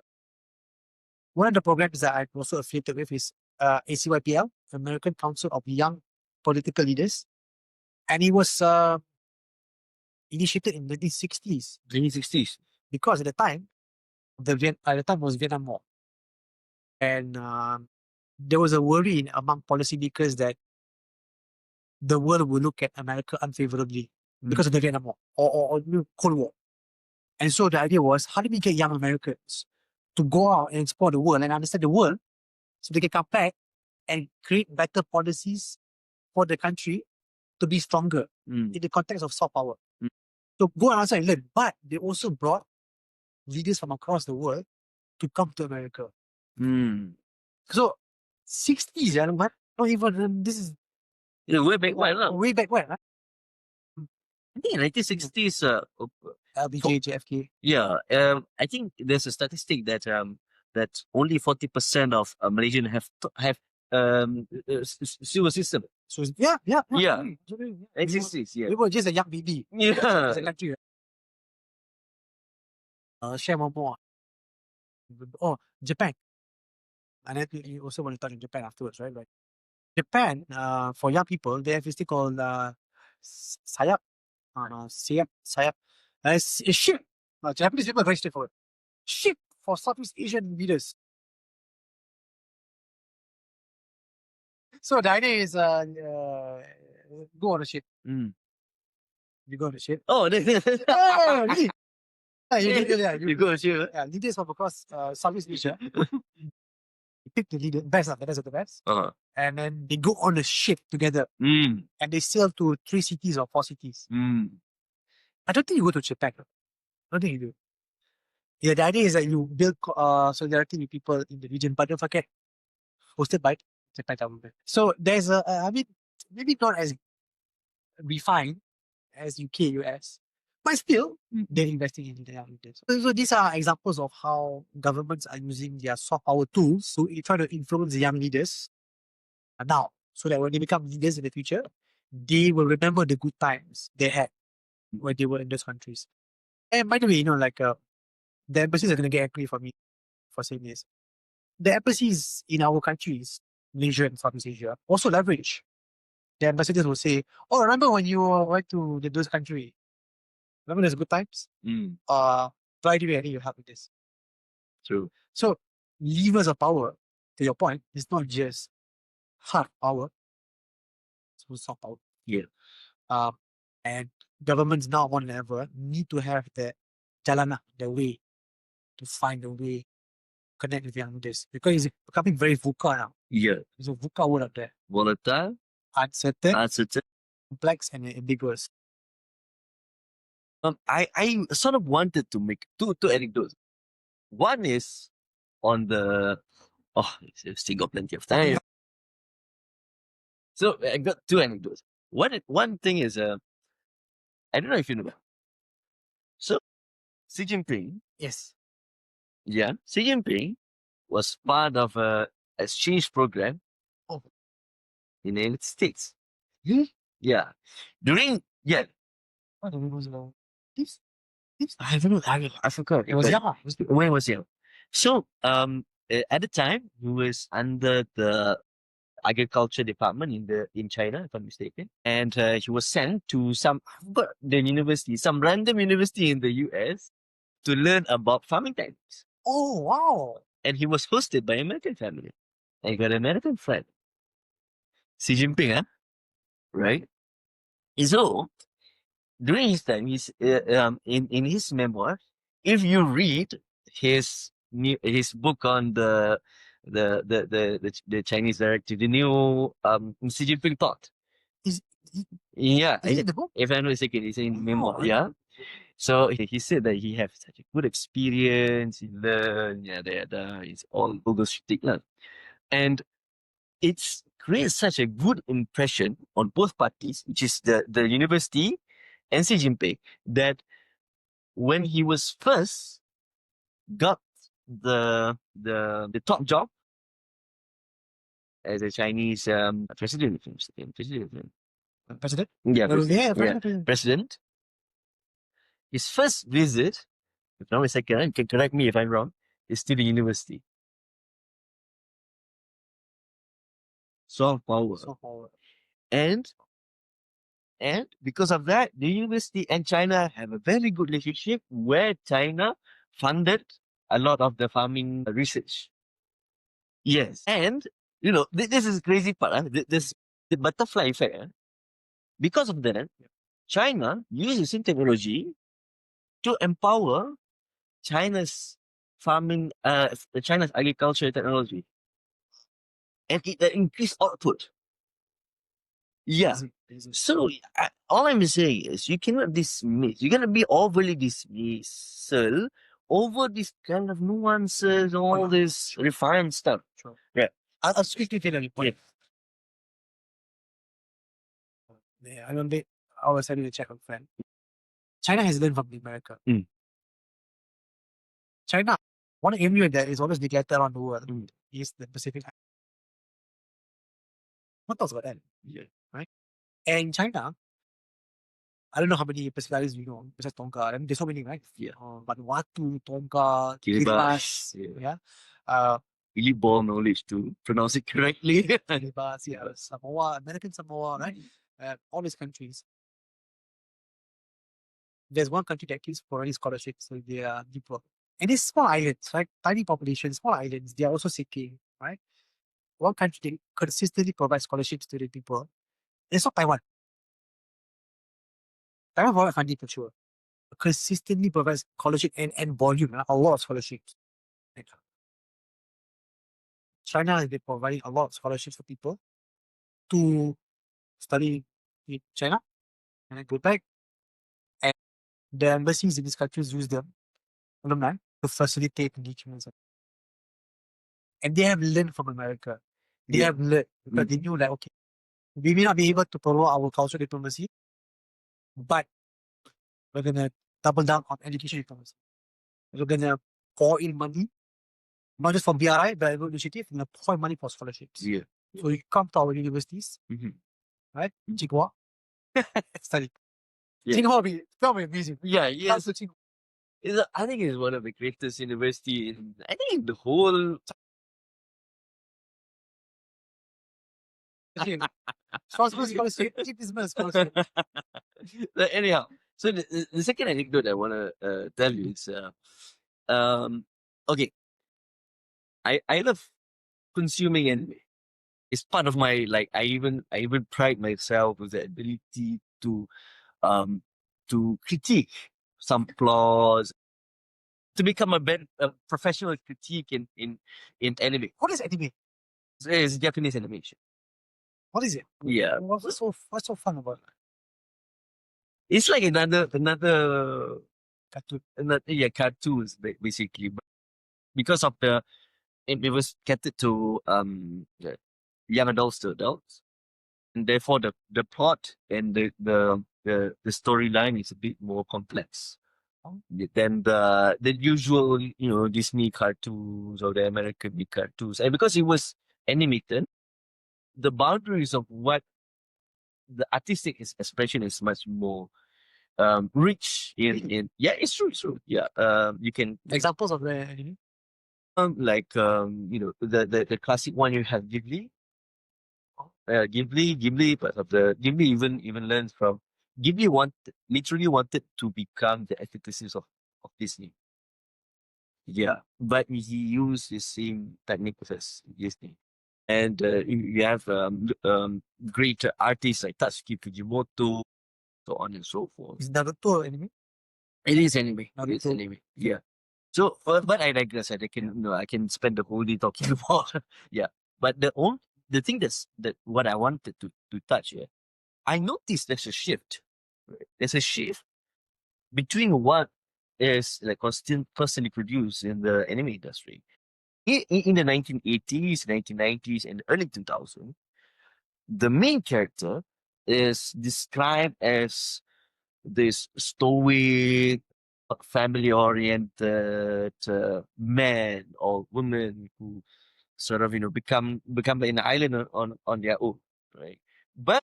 One of the programs that I'm also affiliated with is ACYPL, American Council of Young Political Leaders. And it was initiated in the 1960s. 1960s. Because at the time, was Vietnam War. And there was a worry among policymakers that the world will look at America unfavorably because of the Vietnam War or Cold War. And so the idea was, how do we get young Americans to go out and explore the world and understand the world so they can come back and create better policies for the country to be stronger in the context of soft power. So go outside and learn. But they also brought leaders from across the world to come to America. So 60s, but not even this is way back when. way back when. I think in 1960s, LBJ, JFK. Yeah, I think there's a statistic that that only 40% of Malaysian have sewer system. So yeah. 1960s, yeah. We were just a young baby. Yeah. As a country. Share one more. Oh, Japan. And then you also want to touch on Japan afterwards, right? Like Japan, for young people, they have this thing called sayap. Sayap. It's a ship. Japanese people are very straightforward. Ship for Southeast Asian leaders. So the idea is go on a ship. You go on a ship. Oh, Really? you go to Yeah, leaders from across Southeast Asia. You pick the leader, best of the best. And then they go on a ship together. And they sail to 3 cities or 4 cities. I don't think you go to Japan. I don't think you do. Yeah, the idea is that you build solidarity with people in the region, but don't forget, hosted by Japan government. So there's I mean, maybe not as refined as UK, US, but still, they're investing in their leaders. So these are examples of how governments are using their soft power tools to try to influence the young leaders now, so that when they become leaders in the future, they will remember the good times they had when they were in those countries. And by the way, the embassies are going to get angry for me for saying this. The embassies in our countries, Malaysia and Southeast Asia, also leverage. The ambassadors will say, "Oh, remember when you went to those countries? Remember those good times? By the way, I need your help with this." True. So, levers of power, to your point, is not just hard power, it's also soft power. Yeah. And governments now more than ever need to have the jalana, the way to find a way to connect with young leaders because it's becoming very VUCA now. Yeah. There's a VUCA word up there. Volatile, Uncertain, uncertain. complex, and ambiguous. I sort of wanted to make two anecdotes. One is on the still got plenty of time. So I got two anecdotes. One thing is I don't know if you know. So Xi Jinping, Yes. yeah, Xi Jinping was part of a exchange program Oh. in the United States. Hmm? Yeah. What the was this? I don't know. I forgot. It was young. When was young. So at the time he was under the agriculture department in China, if I'm mistaken. And he was sent to I forgot the university, some random university in the US to learn about farming techniques. Oh wow. And he was hosted by an American family. And he got an American friend. Xi Jinping, huh? Right? So during his time, in his memoir, if you read his book on the Chinese directive, the new Xi Jinping thought. Is Yeah, it in the book? if I'm not mistaken, it's in memoir. Oh, Yeah. So he said that he had such a good experience. He learned, it's all bullshit, and it's creates such a good impression on both parties, which is the university and Xi Jinping, that when he was first got the top job as a Chinese president, President? yeah, President. president, his first visit, if I'm not mistaken, you can correct me if I'm wrong, is to the university. Soft power. And because of that, the university and China have a very good relationship where China funded a lot of the farming research. Yes. And, this is crazy part. This the butterfly effect. Because of that, China uses in technology to empower China's farming, China's agriculture technology. And it increased output. Yeah. So all I'm saying is you cannot dismiss. You're gonna be overly dismissal over this kind of nuances, all this refined stuff. Sure. Yeah. I'll quickly tell you. Yeah. I remember I was having a chat with a friend. China has learned from America. China, one area that is always neglected around the world is the Pacific. What talks about that? Yeah. Right? And China, I don't know how many Pacific Islands you know, besides Tonga. And there's so many, right? Yeah. Vanuatu, Tonga, Kiribati. Yeah. Really ball knowledge to pronounce it correctly. Kiribati, yeah. Samoa, American Samoa, right? All these countries. There's one country that keeps providing scholarships, so they are deeper. And these small islands, right? Tiny population, small islands, they are also seeking, right? One country that consistently provides scholarships to the people. It's not Taiwan. Taiwan provides funding for sure. Consistently provides scholarship and volume, a lot of scholarships. China has been providing a lot of scholarships for people to study in China and then go back. And the embassies in these countries use them, alumni, to facilitate engagement. And they have learned from America. They have learned because they knew, like, okay, we may not be able to follow our cultural diplomacy, but we're going to double down on education diplomacy. We're going to pour in money, not just for BRI, but initiative, we're going to pour in money for scholarships. Yeah. So you come to our universities, right? Tsinghua, study. Yeah. Tsinghua will be amazing. Yeah, Come to Tsinghua. I think it's one of the greatest university in the whole. Scholarship. It is my scholarship. Anyhow, so the second anecdote I want to tell you is, okay, I love consuming anime. It's part of my, like, I even pride myself with the ability to critique some flaws. to become a professional critique in anime. What is anime? It's Japanese animation. What is it? Yeah. What's so fun about it? It's like another Cartoon. cartoons basically. But because of it was catered to young adults to adults, and therefore the plot and the storyline is a bit more complex than the usual Disney cartoons or the American cartoons. And because it was animated, the boundaries of what the artistic expression is much more rich in yeah, it's true. Yeah. You can Examples of the anime? like the classic one, you have Ghibli. Ghibli, but of the Ghibli even learns from Ghibli literally wanted to become the antithesis of Disney. Yeah, but he used the same technique as Disney. And you have great artists like Tatsuki Fujimoto, so on and so forth. Is Naruto anime? It is anime. It is Naruto. anime. Yeah. So, but I digress. I can I can spend the whole day talking about. Yeah. But the thing that what I wanted to touch here, I noticed there's a shift. Right? There's a shift between what is like constantly produced in the anime industry in the 1980s, 1990s, and early 2000s. The main character is described as this stoic, family-oriented man or woman who sort of become an island on their own, right? But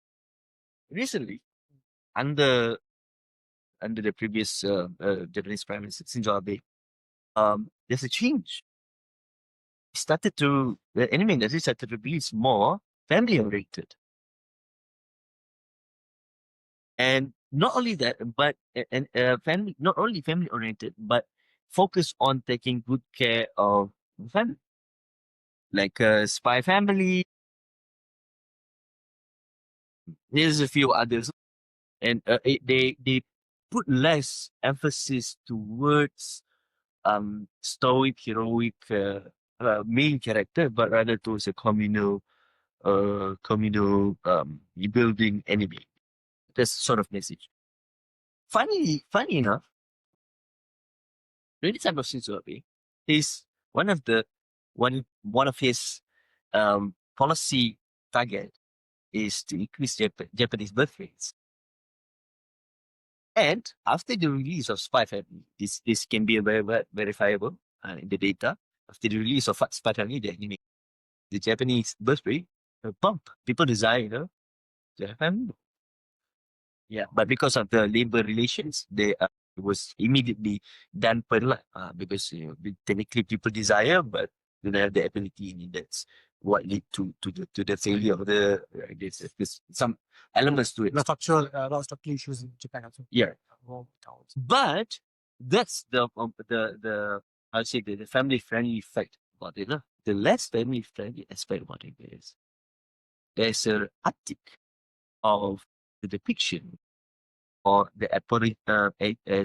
recently, under under the previous Japanese Prime Minister Shinzo Abe, there's a change. The anime industry started to be more family-oriented. And not only that, but and family not only family oriented, but focus on taking good care of the family, like Spy Family. There's a few others, and they put less emphasis towards stoic heroic main character, but rather towards a communal building enemy. That's sort of message. Funny enough, during the time of Shinzo Abe, his one of his policy target is to increase Japanese birth rates. And after the release of Spy Family, this can be verifiable in the data. After the release of Spy Family, the anime, the Japanese birth rate pump. People desire, to have family. Yeah, but because of the labor relations, they it was immediately dampened lah. Because technically people desire, but they don't have the ability, and that's what lead to the failure of the there's some elements to it. A lot of structural issues in Japan also. Yeah, Wrong towns. but that's the I'll say the family friendly effect about it. The less family friendly aspect about it is there's a uptick of the depiction or the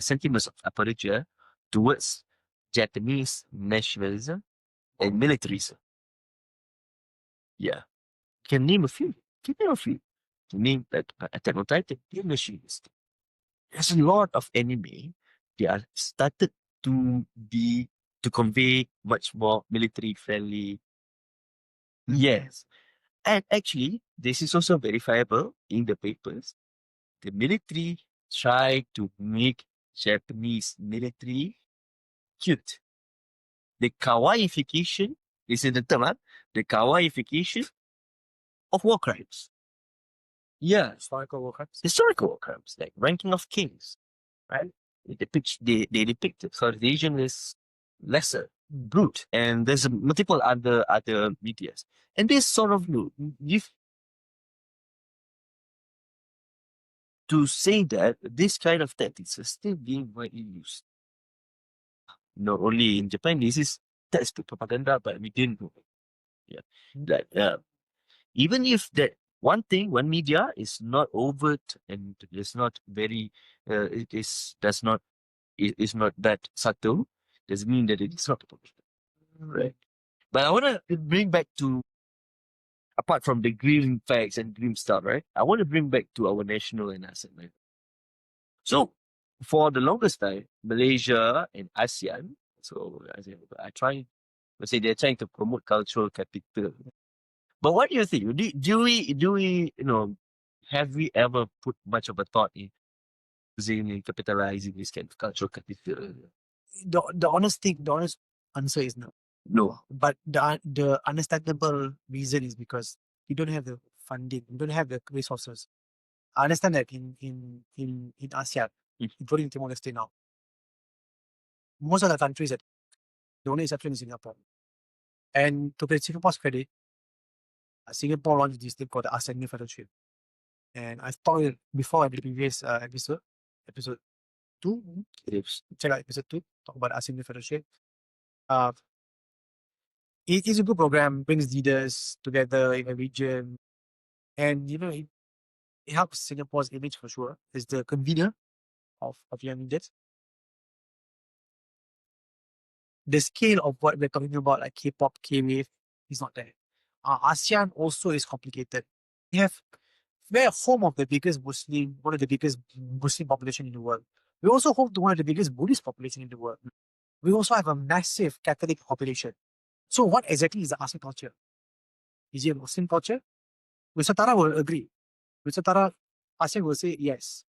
sentiments of apologia towards Japanese nationalism and militarism. Yeah. Can name a few. Can name a few. To name that Attack on Titan, name a few. There's a lot of anime. They are started to be to convey much more military friendly. Yes. And actually, this is also verifiable in the papers. The military try to make Japanese military cute. The kawaiification, this is the term, the kawaiification of war crimes. Yeah, Historical war crimes. historical war crimes, like ranking of kings, right? They depict South Asian as lesser, brute, and there's multiple other medias. And this sort of give to say that this kind of tactics are still being widely used. Not only in Japan, this is textbook propaganda, but we didn't know. Yeah. That even if that one media is not overt and is not very it is does not is not that subtle, doesn't mean that it is not a problem. Right. But I want to bring back to, apart from the grim facts and grim stuff, right? I want to bring back to our national and ASEAN. Right? So, for the longest time, Malaysia and ASEAN, so I try, let's say they're trying to promote cultural capital. But what do you think? Do we, have we ever put much of a thought in using and capitalizing this kind of cultural capital? The honest answer is no. No. But the understandable reason is because you don't have the funding, you don't have the resources. I understand that in ASEAN, including Timor Leste now, most of the countries that the only exception is Singapore. And to get Singapore's credit, Singapore launched this thing called the ASEAN New Fellowship. And I talked it before in the previous episode 2. Yes. Check out episode 2, talk about ASEAN New Fellowship. It is a good program, brings leaders together in a region, and it helps Singapore's image for sure. It's the convener of young leaders. The scale of what we're talking about, like K-pop, K-wave, is not there. ASEAN also is complicated. We're home of the biggest one of the biggest Muslim population in the world. We also home to one of the biggest Buddhist population in the world. We also have a massive Catholic population. So what exactly is the ASEAN culture? Is it a Muslim culture? Nusantara will agree. Nusantara, ASEAN will say yes.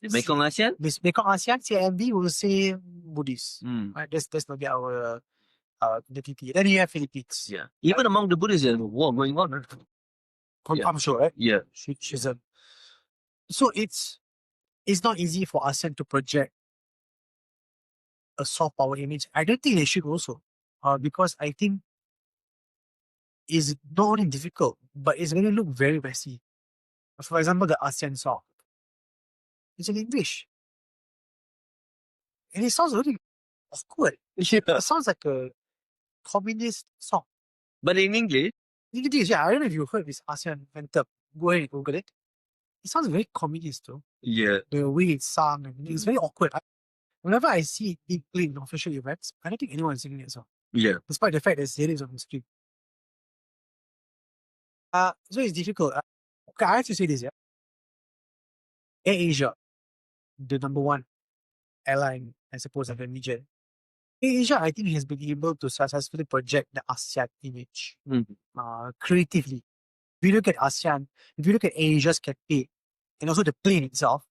Mekong ASEAN? Mekong ASEAN, CIMB will say Buddhist. Right? That's maybe our identity. Then you have Philippines. Yeah. Even among the Buddhists, there's a war going on. I'm sure, right? Yeah. Schism. So it's not easy for ASEAN to project a soft power image. I don't think they should also. Because I think it's not only difficult, but it's going to look very messy. For example, the ASEAN song. It's in English. And it sounds really awkward. Yeah. It sounds like a communist song. But in English? In English, yeah. I don't know if you heard this ASEAN anthem. Go ahead and Google it. It sounds very communist though. Yeah. The way it's sung, and it's very awkward. Whenever I see it being played in official events, I don't think anyone is singing it song. Yeah. Despite the fact that it's on the street. So it's difficult. Okay, I have to say this, yeah. AirAsia, the number one airline, I suppose, of the region. AirAsia, I think, has been able to successfully project the ASEAN image creatively. If you look at ASEAN, if you look at AirAsia's campaign, and also the plane itself,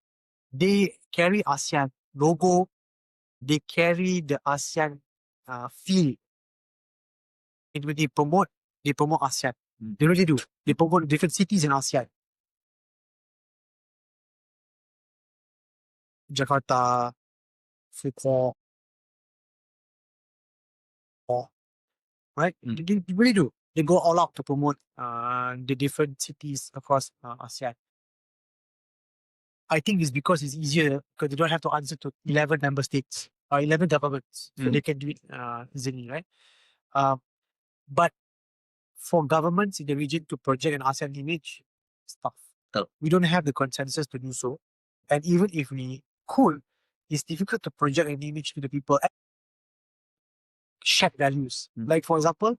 they carry ASEAN logo, they carry the ASEAN feel. And when they promote ASEAN. They really do. They promote different cities in ASEAN. Jakarta, Phuket, right? They really do. They go all out to promote the different cities across ASEAN. I think it's because it's easier because they don't have to answer to 11 member states or 11 governments. So they can do it easily, right? But for governments in the region to project an ASEAN image, it's tough. We don't have the consensus to do so. And even if we could, it's difficult to project an image to the people and shared values. Like, for example,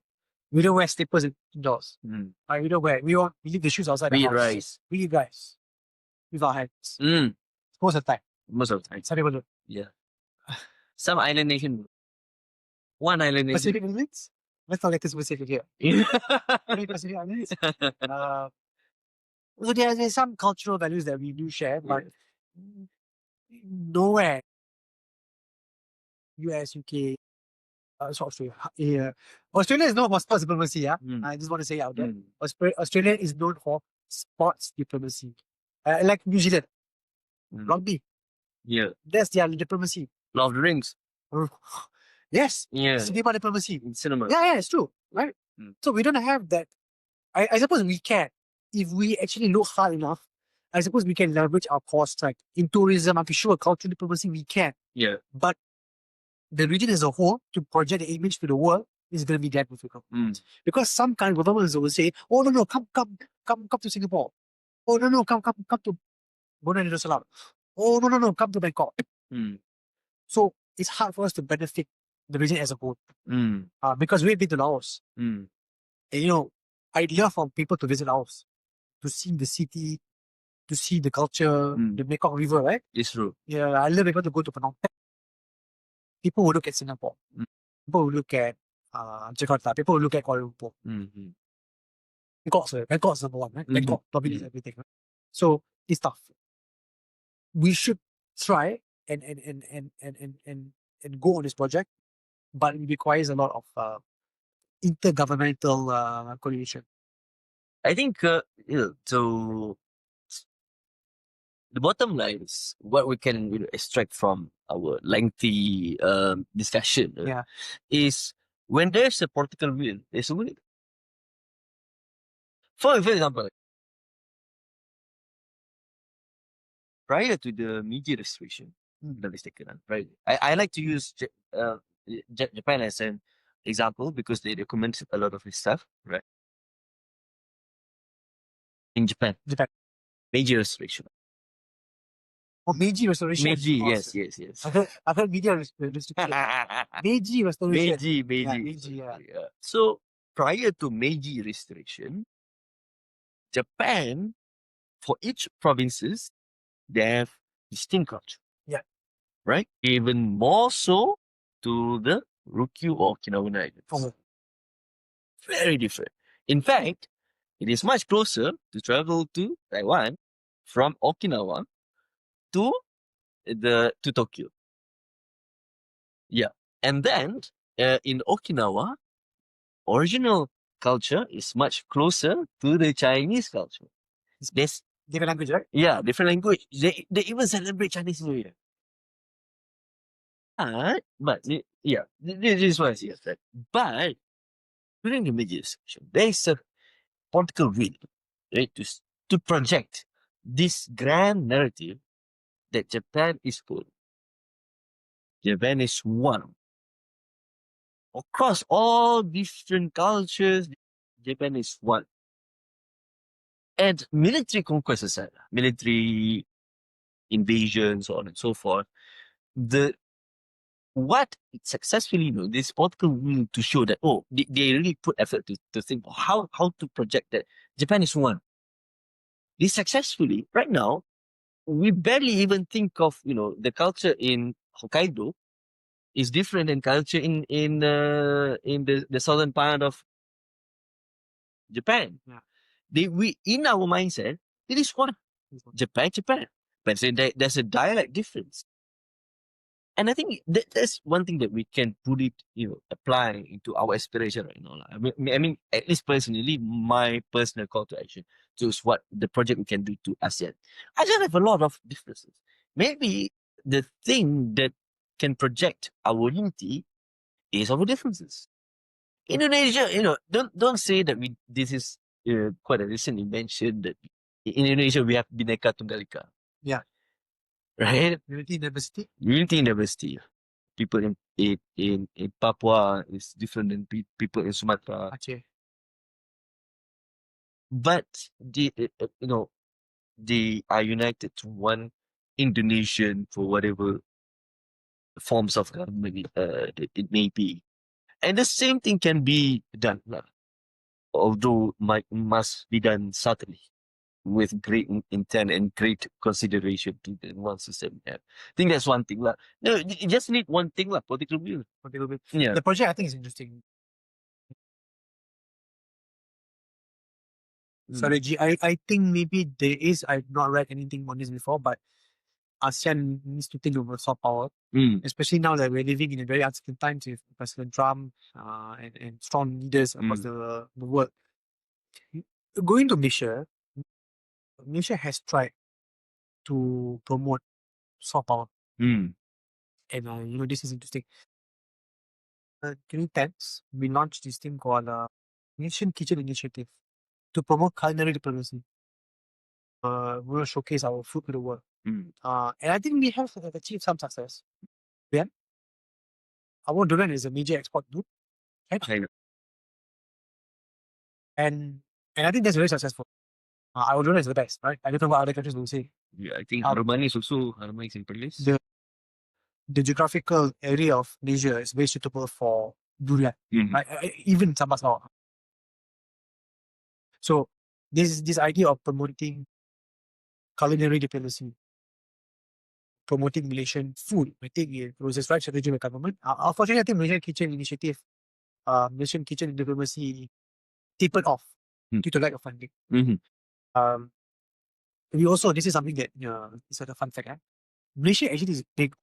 we don't wear slippers indoors. We don't wear. We leave the shoes outside the house. We eat rice with our hands. Most of the time. Some people don't. Yeah. Some island nation. One island nation. Pacific Islands? Let's not get too specific here. Pacific Islands? So there's some cultural values that we do share, but nowhere. US, UK, Australia. Australia is known for sports diplomacy. Yeah, I just want to say out there. Australia is known for sports diplomacy. Like New Zealand, rugby. Yeah. That's their diplomacy. Lord of the Rings. Yes. Yeah. Cinema diplomacy. Cinema. Yeah, it's true. Right? So we don't have that. I suppose we can. If we actually look hard enough, I suppose we can leverage our core strength. In tourism, I'm sure cultural diplomacy, we can. Yeah. But the region as a whole, to project the image to the world, is going to be that difficult. Because some kind of governments will say, oh, no, come to Singapore. Oh, no, come to Brunei Darussalam. Oh, no, come to Bangkok. So it's hard for us to benefit the region as a whole. Mm. Because we've been to Laos. Mm. And I'd love for people to visit Laos, to see the city, to see the culture, the Mekong River, right? It's true. Yeah, I love people to go to Phnom Penh. People will look at Singapore. People will look at Jakarta. People will look at Kuala Lumpur. Mm-hmm. Bangkok's number one, right? Bangkok dominates everything. Right? So it's tough. We should try and go on this project, but it requires a lot of intergovernmental coordination. I think so the bottom line is what we can extract from our lengthy discussion is when there's a political will, there's a will. For example, prior to the media restriction that is taken on, right? I like to use Japan as an example because they document a lot of this stuff, right? In Japan, media restriction. Oh, Meiji Restoration. Meiji, yes. I heard media restriction. Meiji Restoration. Meiji. Yeah. So prior to Meiji restriction, Japan, for each provinces, they have distinct culture. Yeah. Right? Even more so to the Ryukyu or Okinawan Islands. Oh. Very different. In fact, it is much closer to travel to Taiwan from Okinawa to Tokyo. Yeah. And then in Okinawa, original culture is much closer to the Chinese culture. There's different language, right? Yeah, different language. They even celebrate Chinese New Year. But yeah, this is what I see. But during the media discussion, there is a political will, right, to project this grand narrative that Japan is cool. Japan is one. Across all different cultures, Japan is one. And military conquest aside, military invasion, so on and so forth, what it successfully this political will to show that they really put effort to think how to project that Japan is one. They successfully right now we barely even think of the culture in Hokkaido is different than culture in the southern part of Japan. Yeah. We in our mindset it is one. Japan, but there's a dialect difference. And I think that's one thing that we can put it, apply into our aspiration right now. I mean, at least personally, my personal call to action to what the project we can do to ASEAN. ASEAN have a lot of differences. Maybe the thing that can project our unity is our differences. Indonesia, don't say that this is quite a recent invention that in Indonesia we have Bhinneka Tunggal Ika. Yeah. Right? Unity in diversity. Unity in diversity. People in Papua is different than people in Sumatra. Aceh. But they are united to one Indonesian for whatever forms of government it may be. And the same thing can be done, although must be done subtly with great intent and great consideration to the one system. Yeah. I think that's one thing. No, you just need one thing, political will. Yeah. The project I think is interesting. Sorry, G, I think maybe there is, I've not read anything on this before, but ASEAN needs to think of soft power, especially now that we're living in a very uncertain times with President Trump and strong leaders across the world. Going to Malaysia has tried to promote soft power. And this is interesting. 2010, we launched this thing called Nation Kitchen Initiative to promote culinary diplomacy. We will showcase our food to the world. And I think we have achieved some success. Yeah. Our durian is a major export route. Right? And I think that's very successful. Our durian is the best, right? I don't know what other countries will say. Yeah, I think Harumani is also in place. the geographical area of Malaysia is very suitable for durian. Even Sabah Sarawak. So this idea of promoting culinary diplomacy, promoting Malaysian food, I think it was a right strategy by the government. Unfortunately, I think Malaysian Kitchen Initiative, Malaysian Kitchen Diplomacy tapered off due to lack of funding. We also, this is something that is a fun fact. Malaysia actually is big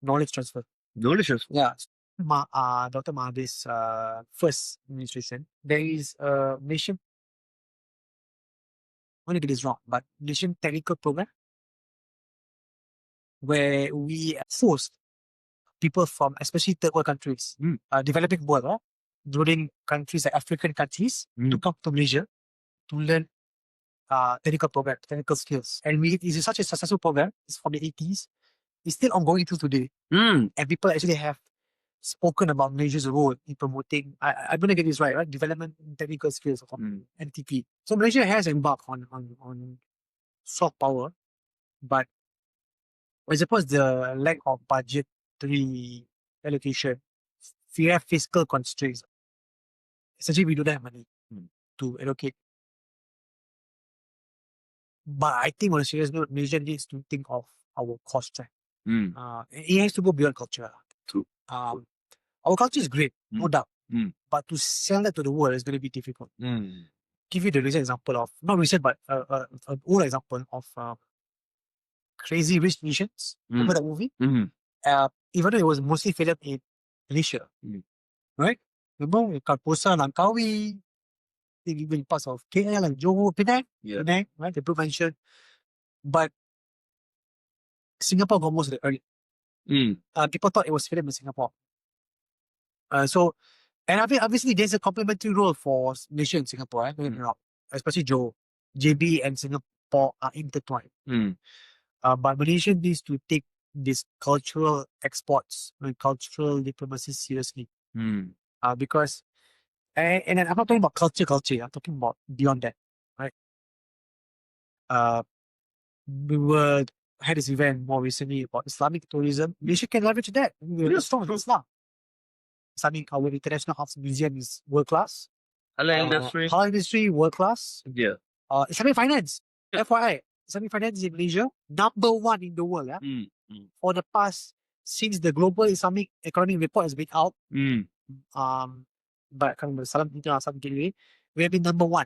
knowledge transfer. Knowledge transfer. Yeah. Dr. Mahathir's first administration, there is a Malaysian, I want to get this wrong, but Malaysian technical program where we forced people from especially third world countries, developing world, including countries like African countries, to come to Malaysia to learn technical program, technical skills. And it is such a successful program. It's from the 80s. It's still ongoing till today. And people actually have spoken about Malaysia's role in promoting, I'm going to get this right? Development in technical skills of NTP. So Malaysia has embarked on soft power, but I suppose the lack of budgetary allocation, we have fiscal constraints. Essentially, we don't have money to allocate. But I think on a serious note, Malaysia needs to think of our cost track. It has to go beyond culture. True. Our culture is great, no doubt. But to sell that to the world is going to be difficult. Give you the recent example of, not recent, but an old example of Crazy Rich Asians. Remember that movie? Even though it was mostly filmed in Malaysia. Right? Remember Karposa, Langkawi, even parts of KL and Johor, Penang, Penang, right? The book mentioned. But Singapore got most of the early. People thought it was filmed in Singapore. And obviously there's a complementary role for Malaysia and Singapore, right? Especially Johor. JB and Singapore are intertwined. But Malaysia needs to take these cultural exports and cultural diplomacy seriously. Because, and I'm not talking about culture, I'm talking about beyond that, right? We had this event more recently about Islamic tourism. Malaysia can leverage that. We're strong in Islam. Islamic, our International Arts Museum is world class. Halal industry, world class. Yeah. Islamic finance, FYI. Islamic finance in Malaysia, number one in the world. For the past, since the Global Islamic Economic Report has been out, but we have been number one,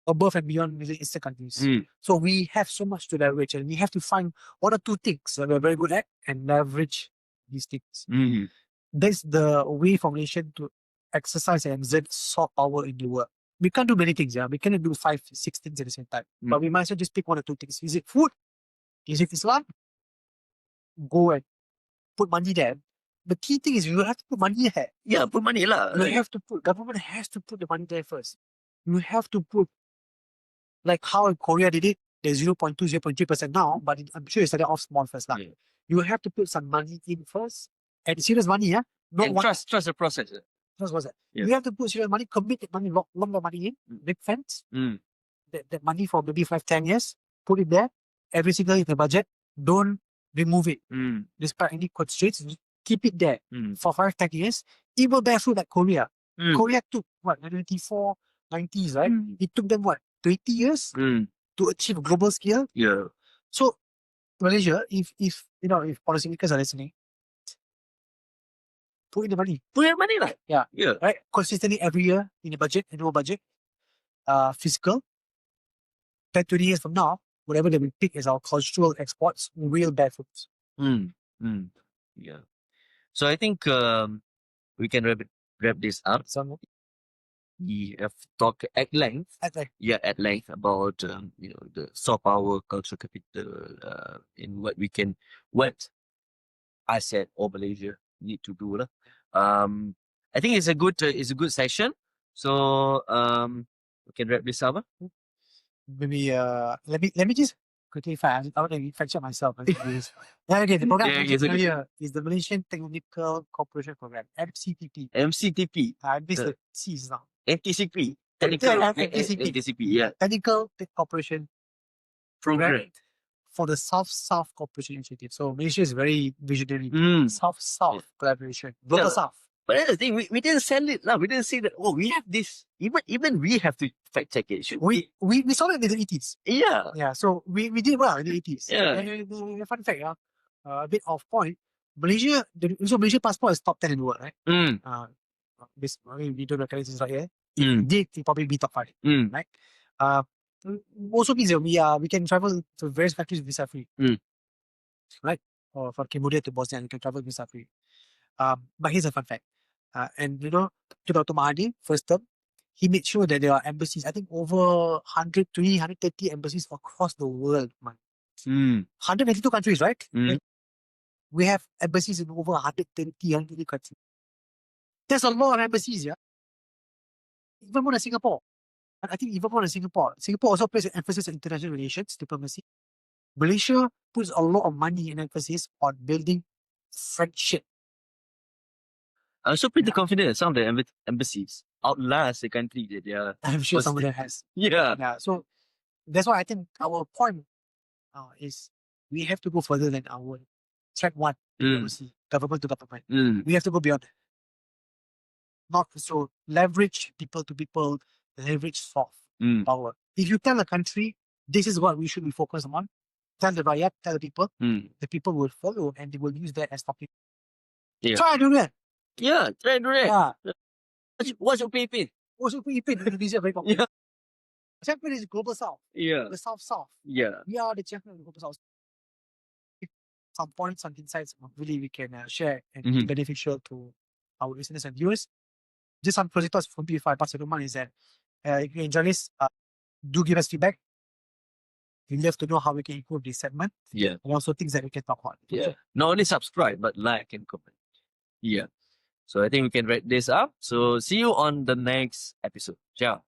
above and beyond Middle Eastern countries. So we have so much to leverage, and we have to find one or two things that we're very good at and leverage these things. That's the way for Malaysian to exercise and exert soft power in the world. We can't do many things, we cannot do 5, 6 things at the same time. But we might as well just pick one or two things. Is it food? Is it Islam? Go and put money there. The key thing is you have to put money there. Yeah, put money lah. You have to put, government has to put the money there first. You have to put, like how Korea did it, there's 0.2, 0.3% now, but I'm sure you started off small first. You have to put some money in first, and serious money, not and trust the process. Trust was that. You have to put serious money, commit that money, longer money in, big fence, that money for maybe 5, 10 years, put it there, every single year in the budget, don't remove it. Despite any constraints, keep it there for 5, 10 years. It will bear fruit like Korea. Korea took, 94, 90s, right? It took them, 20 years to achieve a global scale? Yeah. So, Malaysia, if policymakers are listening, put in the money. Put in money lah. Yeah. Right? Consistently every year in the budget, annual budget, fiscal. 10, 20 years from now, whatever that we pick as our cultural exports will bear fruits. Yeah. So I think we can wrap this up. We have talked at length. At length about the soft power, cultural capital, in what ASEAN or Malaysia need to do lah. I think it's a good session. So we can wrap this up. Maybe let me just quickly I want to fact check myself. The program is the Malaysian Technical Cooperation Program, MCTP. I missed the C's now. NTCP. NTCP. Yeah. Technical Cooperation Program for the South-South Cooperation Initiative. So Malaysia is very visionary. South-South collaboration. Global Yeah. South. But that's the thing, we didn't sell it now. We didn't say that, oh, we have this. Even we have to fact check it. Should We saw it in the 80s. Yeah. Yeah, so we did well in the 80s. Yeah. And fun fact, a bit off point, Malaysia, so Malaysia passport is top 10 in the world, right? We don't recognize this right here. If did, it probably be top 5, right? Also means that we can travel to various countries visa free, right? Or from Cambodia to Bosnia, you can travel visa free. But here's a fun fact. And to Dr. Mahathir, first term, he made sure that there are embassies, I think over 120, 130 embassies across the world, man. 192 countries, right? We have embassies in over 130, 130 countries. There's a lot of embassies, yeah. Even more than Singapore. I think even more than Singapore. Singapore also places emphasis on international relations, diplomacy. Malaysia puts a lot of money and emphasis on building friendship. I'm also pretty confident that some of the embassies outlast the country that they are. I'm sure some of them has. Yeah. So that's why I think our point is we have to go further than our track one, diplomacy, government to government. We have to go beyond that. Not so leverage people to people, leverage soft power. If you tell a country this is what we should be focused on, tell the rakyat, tell the people will follow and they will use that as talking. Yeah. Try to do that. Yeah, try to do that. Yeah. What's your PayPin? What's your PayPin? Indonesia very popular. Yeah. Champion is global south. Yeah. The south. Yeah. We are the champion of the global south. Some points, some insights really we can share and be beneficial to our listeners and viewers. Just some closing thoughts from me before I pass it to Rumah is that if you enjoy this, do give us feedback. We'd love to know how we can improve this segment. Yeah. And also things that we can talk about. Yeah. Not only subscribe, but like and comment. Yeah. So I think we can wrap this up. So see you on the next episode. Ciao.